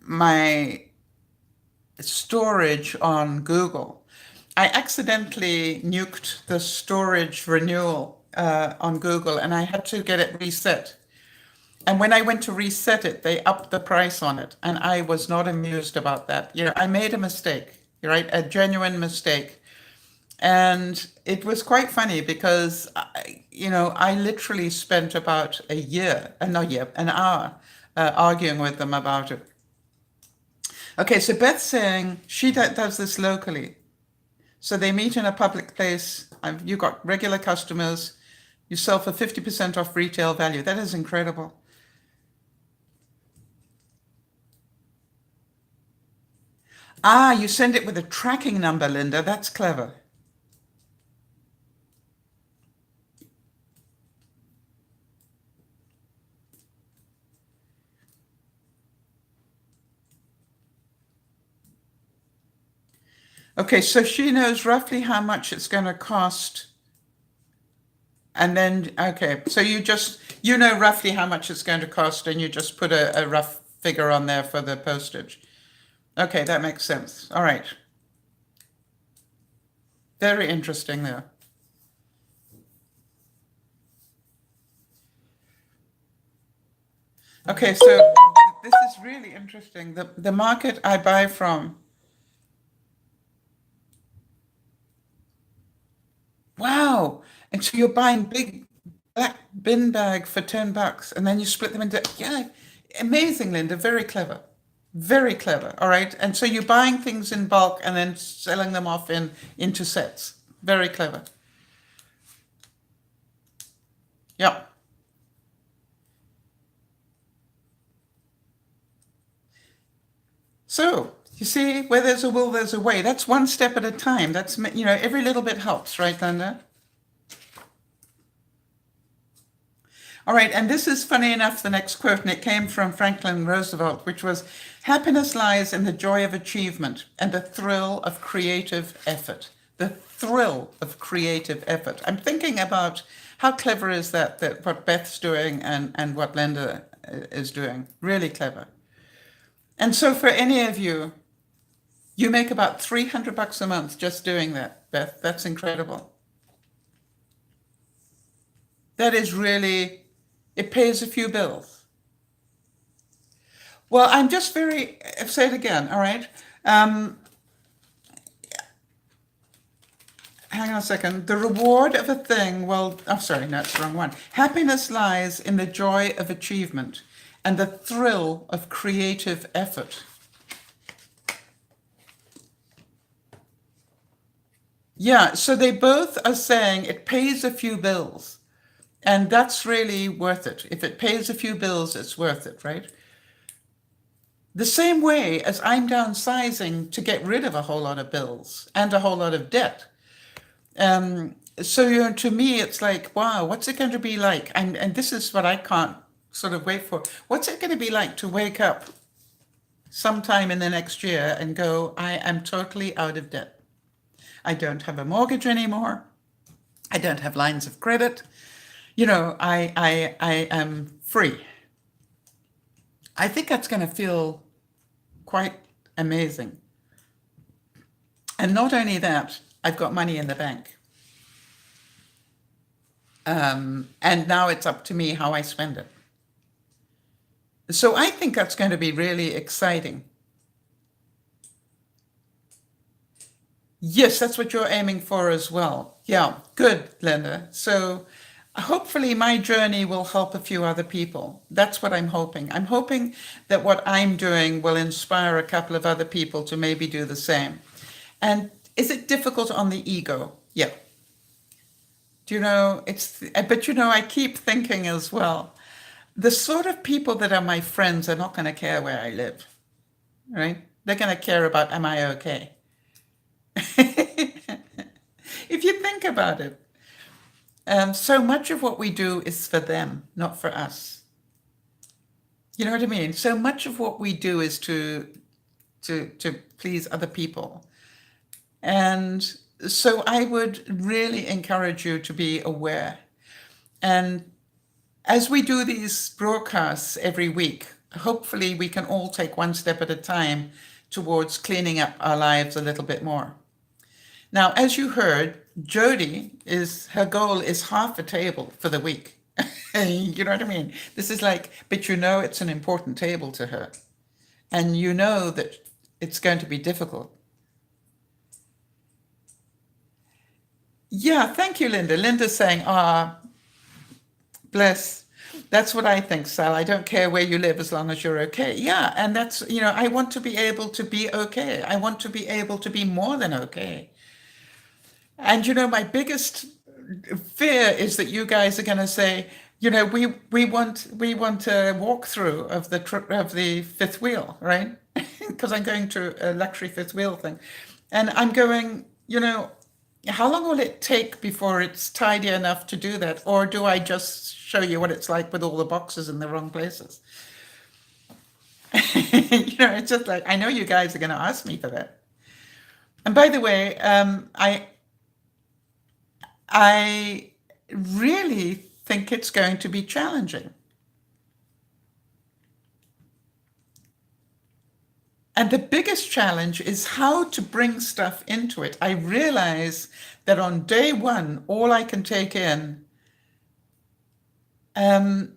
my storage on Google. I accidentally nuked the storage renewal on Google and I had to get it reset. And when I went to reset it, they upped the price on it. And I was not amused about that. You know, I made a mistake, right? A genuine mistake. And it was quite funny because, I literally spent about a year, not a year, an hour arguing with them about it. Okay, so Beth's saying she does this locally. So they meet in a public place. You got regular customers. You sell for 50% off retail value. That is incredible. Ah, you send it with a tracking number, Linda. That's clever. Okay, so she knows roughly how much it's going to cost. And then, okay, so you know roughly how much it's going to cost and you just put a rough figure on there for the postage. Okay, that makes sense. All right. Very interesting there. Okay, so this is really interesting. The market I buy from. Wow. And so you're buying big black bin bag for $10 and then you split them into, yeah, amazing, Linda. Very clever. Very clever. All right. And so you're buying things in bulk and then selling them off into sets. Very clever. Yeah. So you see, where there's a will, there's a way. That's one step at a time. That's, every little bit helps, right, Linda? All right, and this is funny enough, the next quote, and it came from Franklin Roosevelt, which was, happiness lies in the joy of achievement and the thrill of creative effort. The thrill of creative effort. I'm thinking about how clever is that what Beth's doing and what Linda is doing. Really clever. And so for any of you, you make about $300 a month just doing that, Beth. That's incredible. That is really, it pays a few bills. Well, I'm just say it again, all right? Hang on a second. The reward of a thing, sorry, no, it's the wrong one. Happiness lies in the joy of achievement and the thrill of creative effort. Yeah, so they both are saying it pays a few bills. And that's really worth it. If it pays a few bills, it's worth it, right? The same way as I'm downsizing to get rid of a whole lot of bills and a whole lot of debt. So, to me, it's like, wow, what's it going to be like? And this is what I can't sort of wait for. What's it going to be like to wake up sometime in the next year and go, I am totally out of debt. I don't have a mortgage anymore. I don't have lines of credit. I am free. I think that's going to feel quite amazing. And not only that, I've got money in the bank. And now it's up to me how I spend it. So I think that's going to be really exciting. Yes, that's what you're aiming for as well. Yeah, good, Linda. So hopefully my journey will help a few other people. That's what I'm hoping. I'm hoping that what I'm doing will inspire a couple of other people to maybe do the same. And is it difficult on the ego? Yeah. But I keep thinking as well, the sort of people that are my friends are not going to care where I live, right? They're going to care about, am I okay? If you think about it, so much of what we do is for them, not for us. You know what I mean? So much of what we do is to please other people. And so I would really encourage you to be aware. And as we do these broadcasts every week, hopefully we can all take one step at a time towards cleaning up our lives a little bit more. Now, as you heard, Jody her goal is half a table for the week. You know what I mean? This is like, but it's an important table to her. And that it's going to be difficult. Yeah, thank you, Linda. Linda's saying, bless. That's what I think, Sal. I don't care where you live as long as you're okay. Yeah, and that's, I want to be able to be okay. I want to be able to be more than okay. And my biggest fear is that you guys are going to say, we want a walkthrough of the fifth wheel, right? Because I'm going to a luxury fifth wheel thing, and I'm going, how long will it take before it's tidy enough to do that? Or do I just show you what it's like with all the boxes in the wrong places? It's just like, I know you guys are going to ask me for that. And by the way, I really think it's going to be challenging. And the biggest challenge is how to bring stuff into it. I realize that on day one, all I can take in, are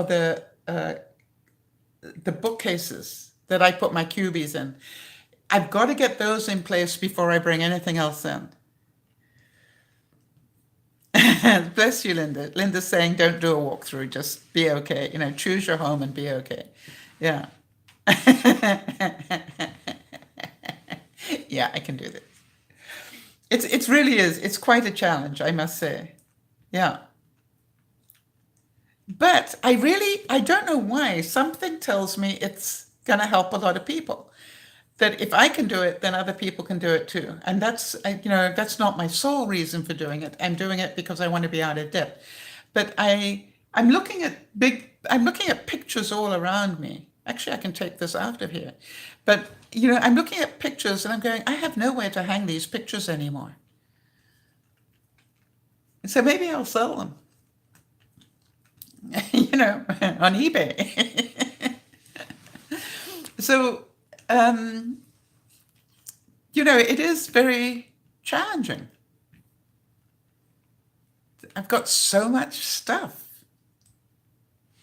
the bookcases that I put my cubies in. I've got to get those in place before I bring anything else in. Bless you, Linda. Linda's saying, don't do a walkthrough, just be okay. Choose your home and be okay. Yeah. Yeah, I can do this. It really is. It's quite a challenge, I must say. Yeah. But I don't know why. Something tells me it's going to help a lot of people. That if I can do it, then other people can do it too. And that's not my sole reason for doing it. I'm doing it because I want to be out of debt. But I'm looking at pictures all around me. Actually, I can take this out of here. But, I'm looking at pictures and I'm going, I have nowhere to hang these pictures anymore. So maybe I'll sell them, on eBay. So, it is very challenging. I've got so much stuff,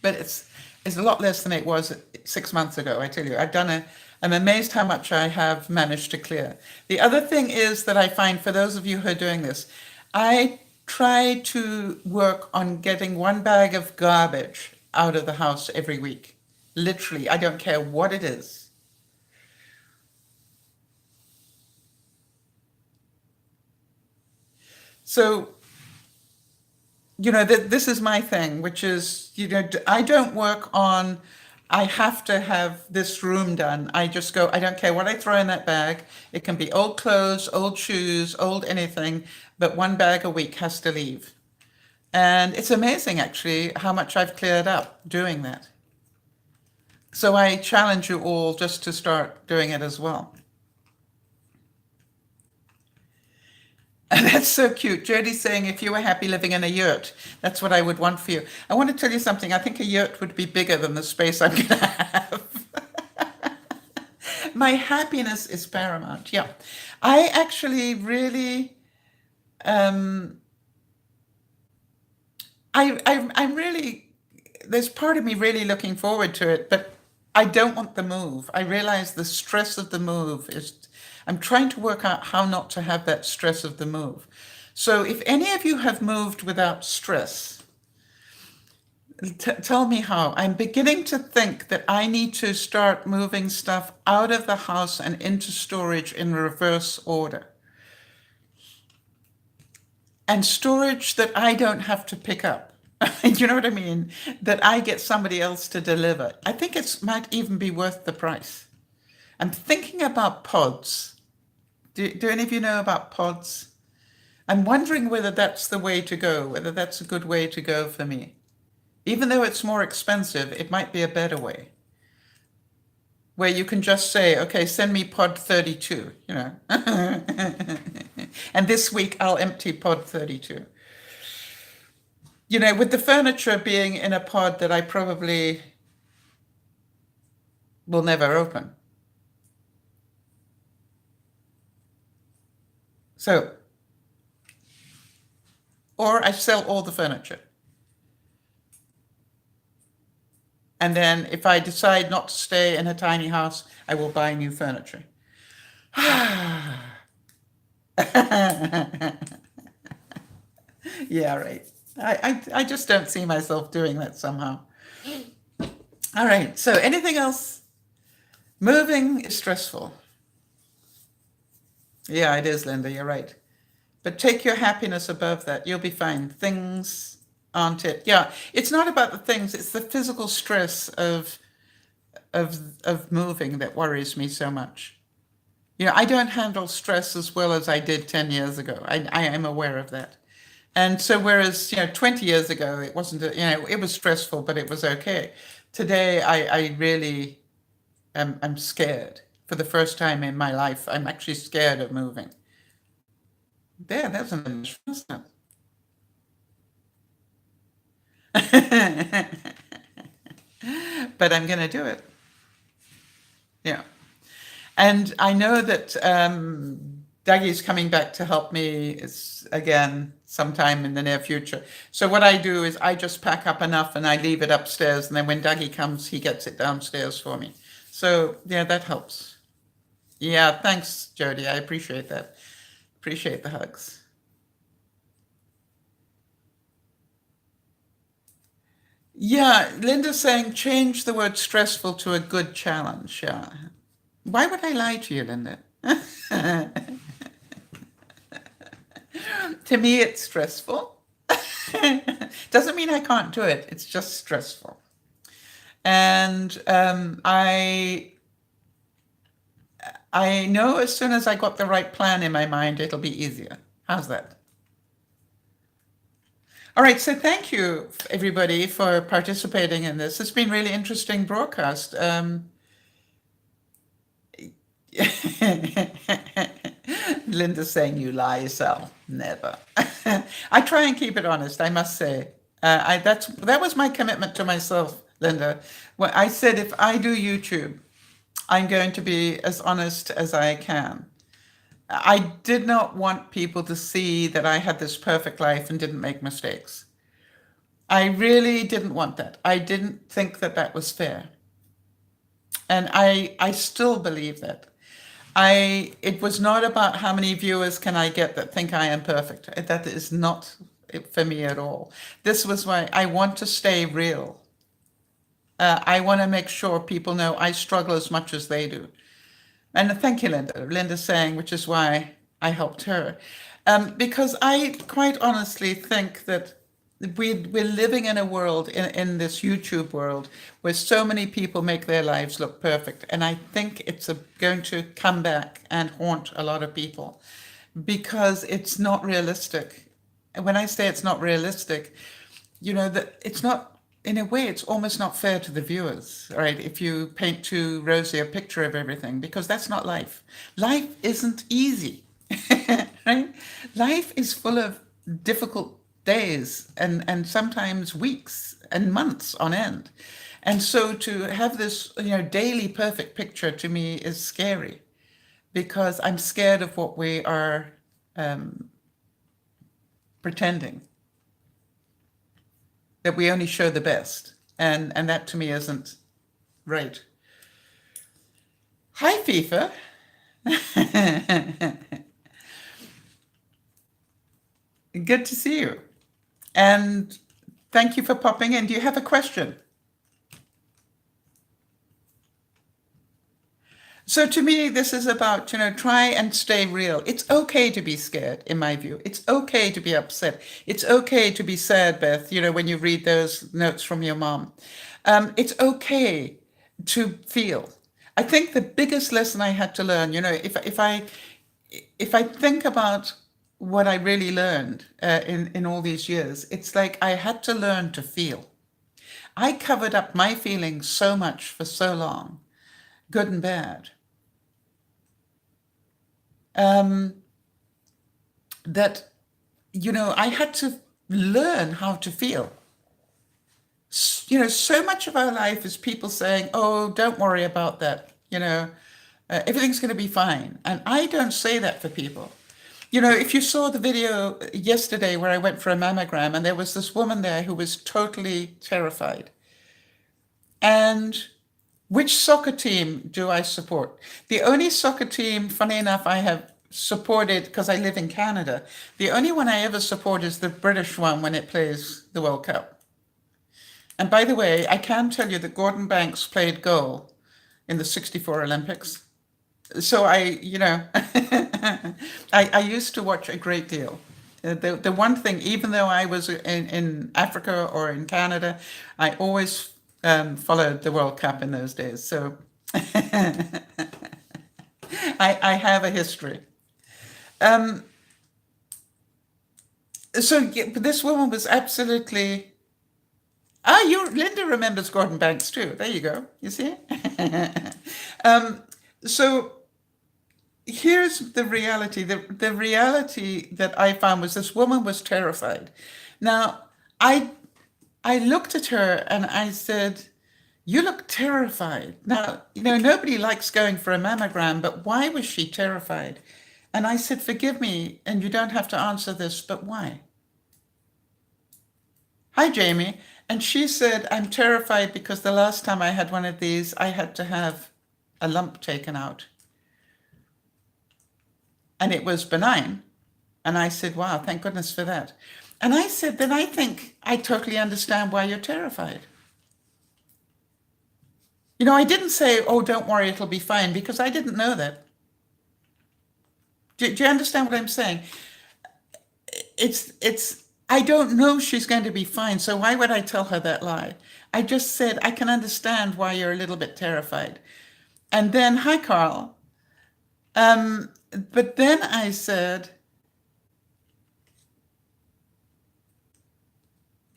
but it's a lot less than it was 6 months ago. I tell you, I'm amazed how much I have managed to clear. The other thing is that I find, for those of you who are doing this, I try to work on getting one bag of garbage out of the house every week. Literally, I don't care what it is. So, this is my thing, which is, I don't work on I have to have this room done. I just go, I don't care what I throw in that bag. It can be old clothes, old shoes, old anything, but one bag a week has to leave. And it's amazing, actually, how much I've cleared up doing that. So I challenge you all just to start doing it as well. And that's so cute. Jody's saying, if you were happy living in a yurt, that's what I would want for you. I want to tell you something. I think a yurt would be bigger than the space I'm going to have. My happiness is paramount. Yeah. I actually really, I'm really, there's part of me really looking forward to it, but I don't want the move. I realize the stress of the move is, I'm trying to work out how not to have that stress of the move. So if any of you have moved without stress, tell me how. I'm beginning to think that I need to start moving stuff out of the house and into storage in reverse order. And storage that I don't have to pick up. You know what I mean? That I get somebody else to deliver. I think it might even be worth the price. I'm thinking about pods. Do any of you know about pods? I'm wondering whether that's the way to go, whether that's a good way to go for me. Even though it's more expensive, it might be a better way. Where you can just say, okay, send me pod 32, you know. And this week I'll empty pod 32. You know, with the furniture being in a pod that I probably will never open. So, or I sell all the furniture. And then if I decide not to stay in a tiny house, I will buy new furniture. Yeah, right. I just don't see myself doing that somehow. All right. So anything else? Moving is stressful. Yeah, it is, Linda. You're right. But take your happiness above that. You'll be fine. Things aren't it. Yeah, it's not about the things. It's the physical stress of moving that worries me so much. You know, I don't handle stress as well as I did 10 years ago. I am aware of that. And so whereas, 20 years ago, it wasn't, it was stressful, but it was okay. Today, I really I'm scared. For the first time in my life, I'm actually scared of moving. There, that's an image, isn't it? But I'm going to do it. Yeah. And I know that Dougie's coming back to help me again sometime in the near future. So what I do is I just pack up enough and I leave it upstairs. And then when Dougie comes, he gets it downstairs for me. So yeah, that helps. Yeah, thanks, Jody. I appreciate that. Appreciate the hugs. Yeah, Linda's saying change the word stressful to a good challenge. Yeah. Why would I lie to you, Linda? To me, it's stressful. Doesn't mean I can't do it. It's just stressful. And I know as soon as I got the right plan in my mind, it'll be easier. How's that? All right, so thank you, everybody, for participating in this. It's been really interesting broadcast. Linda's saying you lie, Sal. Never. I try and keep it honest, I must say. That was my commitment to myself, Linda. When I said if I do YouTube, I'm going to be as honest as I can. I did not want people to see that I had this perfect life and didn't make mistakes. I really didn't want that. I didn't think that that was fair. And I still believe that. It was not about how many viewers can I get that think I am perfect. That is not it for me at all. This was why I want to stay real. I want to make sure people know I struggle as much as they do. And thank you, Linda. Linda's saying, which is why I helped her. Because I quite honestly think that we're living in a world, in this YouTube world, where so many people make their lives look perfect. And I think it's going to come back and haunt a lot of people because it's not realistic. And when I say it's not realistic, that it's not, in a way, it's almost not fair to the viewers, right? If you paint too rosy a picture of everything, because that's not life. Life isn't easy, right? Life is full of difficult days and sometimes weeks and months on end. And so to have this, daily perfect picture to me is scary because I'm scared of what we are pretending, that we only show the best. And that to me isn't right. Hi, FIFA. Good to see you. And thank you for popping in. Do you have a question? So to me, this is about, try and stay real. It's okay to be scared, in my view. It's okay to be upset. It's okay to be sad, Beth, when you read those notes from your mom. It's okay to feel. I think the biggest lesson I had to learn, if I think about what I really learned in all these years, it's like I had to learn to feel. I covered up my feelings so much for so long, good and bad, that, I had to learn how to feel. So much of our life is people saying, oh, don't worry about that. Everything's going to be fine. And I don't say that for people. If you saw the video yesterday where I went for a mammogram and there was this woman there who was totally terrified. And which soccer team do I support? The only soccer team, funny enough, I have supported, because I live in Canada, the only one I ever support is the British one when it plays the World Cup. And by the way, I can tell you that Gordon Banks played goal in the 64 Olympics. So I used to watch a great deal. The one thing, even though I was in Africa or in Canada, I always followed the World Cup in those days. So I have a history. So this woman was absolutely. Linda remembers Gordon Banks too. There you go. You see? So here's the reality. The reality that I found was this woman was terrified. Now, I looked at her and I said, you look terrified. Now, nobody likes going for a mammogram, but why was she terrified? And I said, forgive me, and you don't have to answer this, but why? Hi, Jamie. And she said, I'm terrified because the last time I had one of these, I had to have a lump taken out. And it was benign. And I said, wow, thank goodness for that. And I said, then I think I totally understand why you're terrified. I didn't say, oh, don't worry, it'll be fine, because I didn't know that. Do you understand what I'm saying? I don't know she's going to be fine, so why would I tell her that lie? I just said, I can understand why you're a little bit terrified. And then, hi, Carl. But then I said,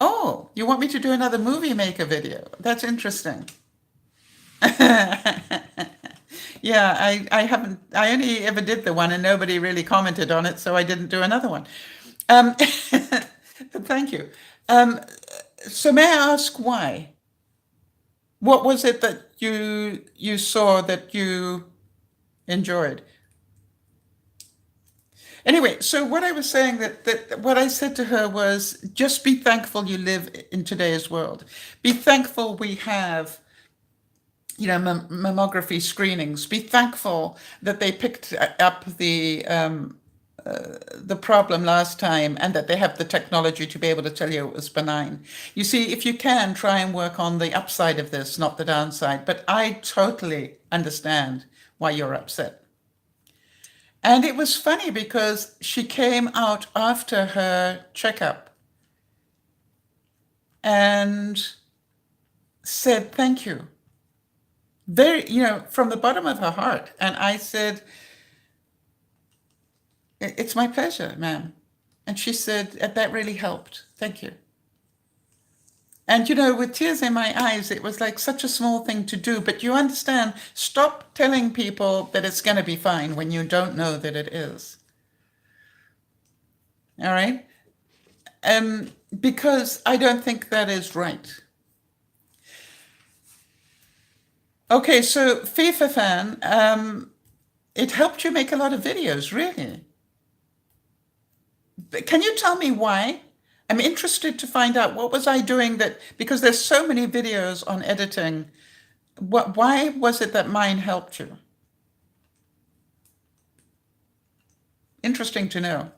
oh, you want me to do another movie maker video? That's interesting. Yeah, I haven't, I only ever did the one and nobody really commented on it, so I didn't do another one. Thank you. So may I ask why? What was it that you saw that you enjoyed? Anyway, so what I was saying that what I said to her was just be thankful you live in today's world. Be thankful we have mammography screenings. Be thankful that they picked up the problem last time and that they have the technology to be able to tell you it was benign. You see, if you can, try and work on the upside of this, not the downside. But I totally understand why you're upset. And it was funny because she came out after her checkup and said thank you. Very, from the bottom of her heart. And I said, "It's my pleasure, ma'am." And she said, "That really helped. Thank you." And with tears in my eyes, it was like such a small thing to do. But you understand, stop telling people that it's going to be fine when you don't know that it is. All right? Because I don't think that is right. Okay, so FIFA fan, it helped you make a lot of videos, really. Can you tell me why? I'm interested to find out what was I doing because there's so many videos on editing. Why was it that mine helped you? Interesting to know.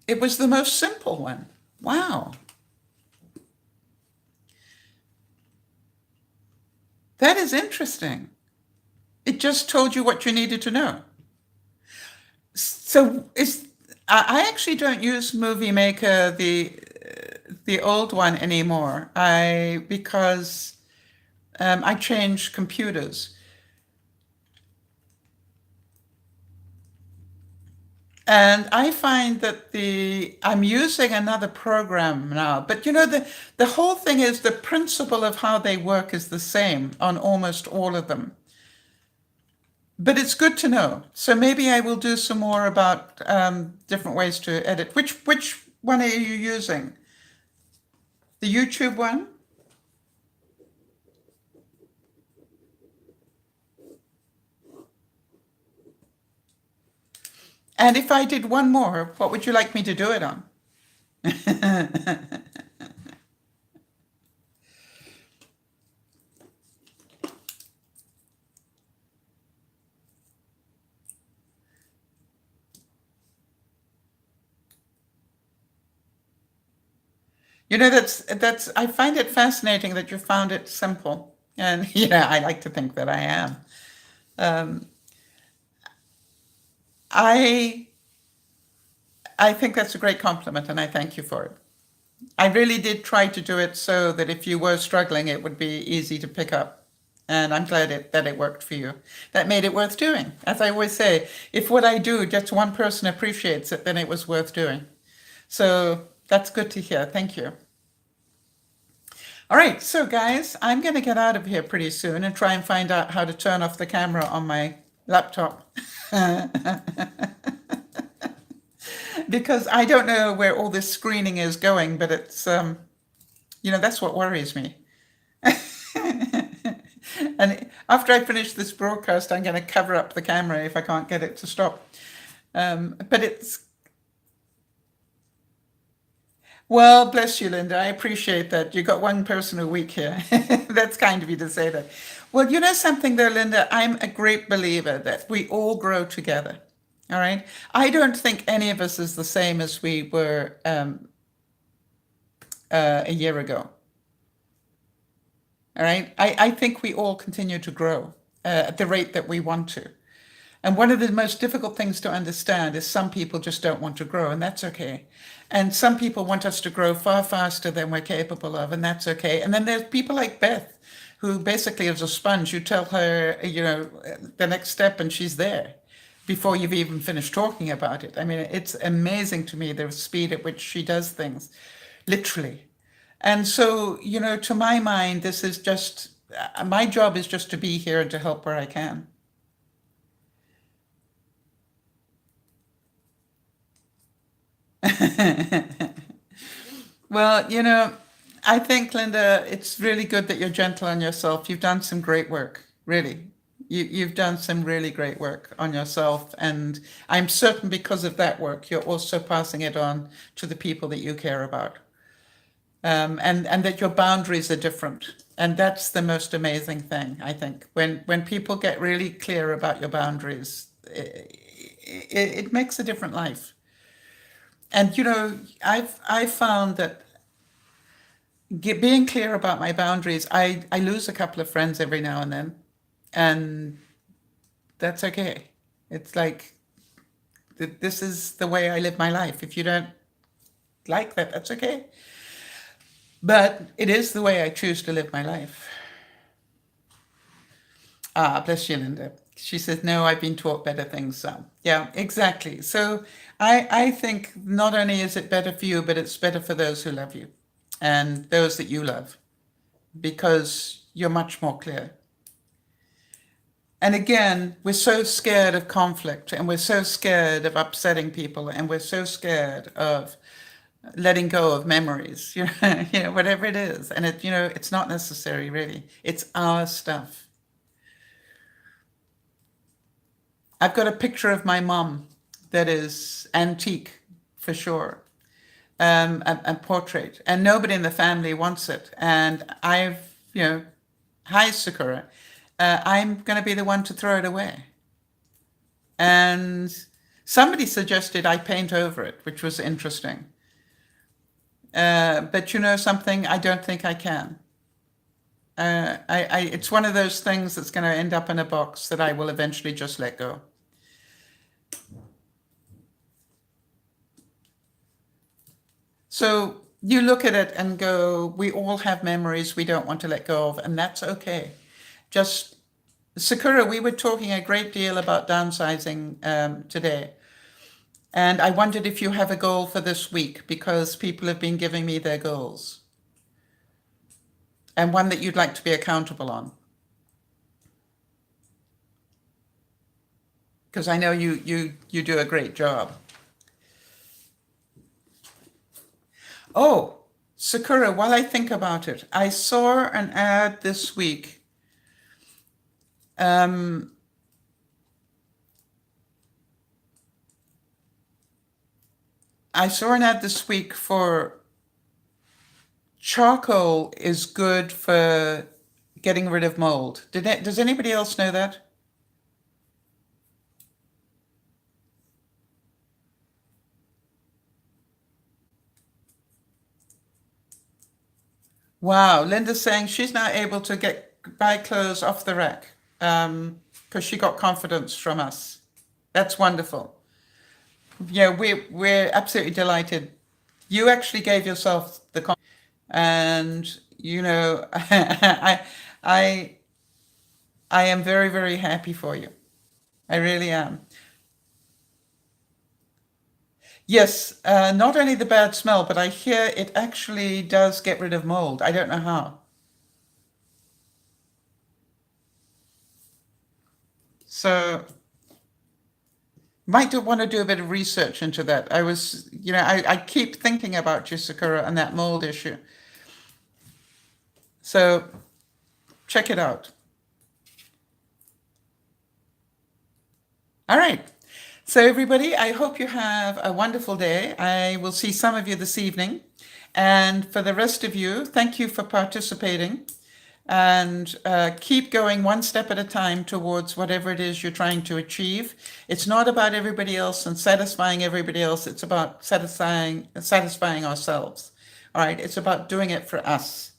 It was the most simple one. Wow. That is interesting. It just told you what you needed to know. So I actually don't use Movie Maker, the old one, anymore. Because I changed computers. And I find that I'm using another program now, but the whole thing is the principle of how they work is the same on almost all of them. But it's good to know. So maybe I will do some more about different ways to edit. Which one are you using? The YouTube one? And if I did one more, what would you like me to do it on? That's I find it fascinating that you found it simple. And I like to think that I am. Um, I I think that's a great compliment, and I thank you for it. I really did try to do it so that if you were struggling, it would be easy to pick up. And I'm glad that it worked for you. That made it worth doing. As I always say, if what I do, just one person appreciates it, then it was worth doing. So that's good to hear. Thank you. All right, so guys, I'm going to get out of here pretty soon and try and find out how to turn off the camera on my laptop. Because I don't know where all this screening is going, but it's, that's what worries me. And after I finish this broadcast, I'm going to cover up the camera if I can't get it to stop. But well, bless you, Linda. I appreciate that. You got one person a week here. That's kind of you to say that. Well, you know something though, Linda, I'm a great believer that we all grow together. All right. I don't think any of us is the same as we were a year ago. All right. I think we all continue to grow at the rate that we want to. And one of the most difficult things to understand is some people just don't want to grow, and that's okay. And some people want us to grow far faster than we're capable of, and that's okay. And then there's people like Beth, who basically is a sponge. You tell her, the next step, and she's there before you've even finished talking about it. I mean, it's amazing to me the speed at which she does things, literally. And so, to my mind, this is just my job is just to be here and to help where I can. Well, I think, Linda, it's really good that you're gentle on yourself. You've done some great work, really. You've done some really great work on yourself. And I'm certain because of that work, you're also passing it on to the people that you care about. And that your boundaries are different. And that's the most amazing thing, I think. When people get really clear about your boundaries, it makes a different life. And I've found that being clear about my boundaries, I lose a couple of friends every now and then, and That's okay. It's like, this is the way I live my life. If you don't like that, that's okay. But it is the way I choose to live my life. Ah, bless you, Linda. She says, no, I've been taught better things. So, yeah, exactly. So I think not only is it better for you, but it's better for those who love you and those that you love, because you're much more clear. And again, we're so scared of conflict, and we're so scared of upsetting people, and we're so scared of letting go of memories, whatever it is. And it's not necessary, really. It's our stuff. I've got a picture of my mom that is antique for sure, a portrait, and nobody in the family wants it. And hi, Sakura, I'm going to be the one to throw it away. And somebody suggested I paint over it, which was interesting. But you know something, I don't think I can. It's one of those things that's going to end up in a box that I will eventually just let go. So you look at it and go, we all have memories we don't want to let go of, and that's okay. Just, Sakura, we were talking a great deal about downsizing today. And I wondered if you have a goal for this week, because people have been giving me their goals. And one that you'd like to be accountable on. Because I know you do a great job. Oh, Sakura, while I think about it, I saw an ad this week. I saw an ad this week for charcoal is good for getting rid of mold. Does anybody else know that? Wow, Linda's saying she's now able to buy clothes off the rack because she got confidence from us. That's wonderful. Yeah, we're absolutely delighted. You actually gave yourself the confidence, and I I am very, very happy for you. I really am. Yes, not only the bad smell, but I hear it actually does get rid of mold. I don't know how. So might want to do a bit of research into that. I keep thinking about you, Sakura, and that mold issue. So check it out. All right. So everybody, I hope you have a wonderful day. I will see some of you this evening. And for the rest of you, thank you for participating. And keep going one step at a time towards whatever it is you're trying to achieve. It's not about everybody else and satisfying everybody else. It's about satisfying ourselves. All right. It's about doing it for us,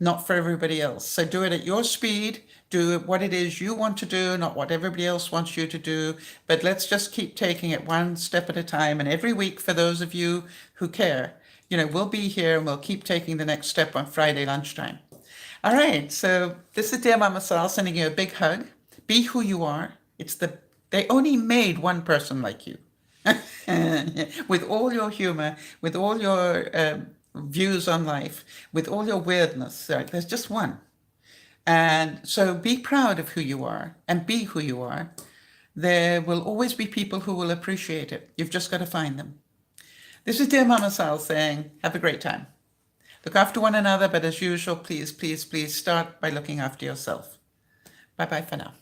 not for everybody else. So do it at your speed. Do what it is you want to do, not what everybody else wants you to do. But let's just keep taking it one step at a time. And every week, for those of you who care, we'll be here and we'll keep taking the next step on Friday lunchtime. All right. So this is DearMamaSal sending you a big hug. Be who you are. They only made one person like you. With all your humor, with all your views on life, with all your weirdness, right? There's just one. And so be proud of who you are and be who you are. There will always be people who will appreciate it. You've just got to find them. This is DearMamaSal saying, have a great time. Look after one another, but as usual, please, please, please start by looking after yourself. Bye-bye for now.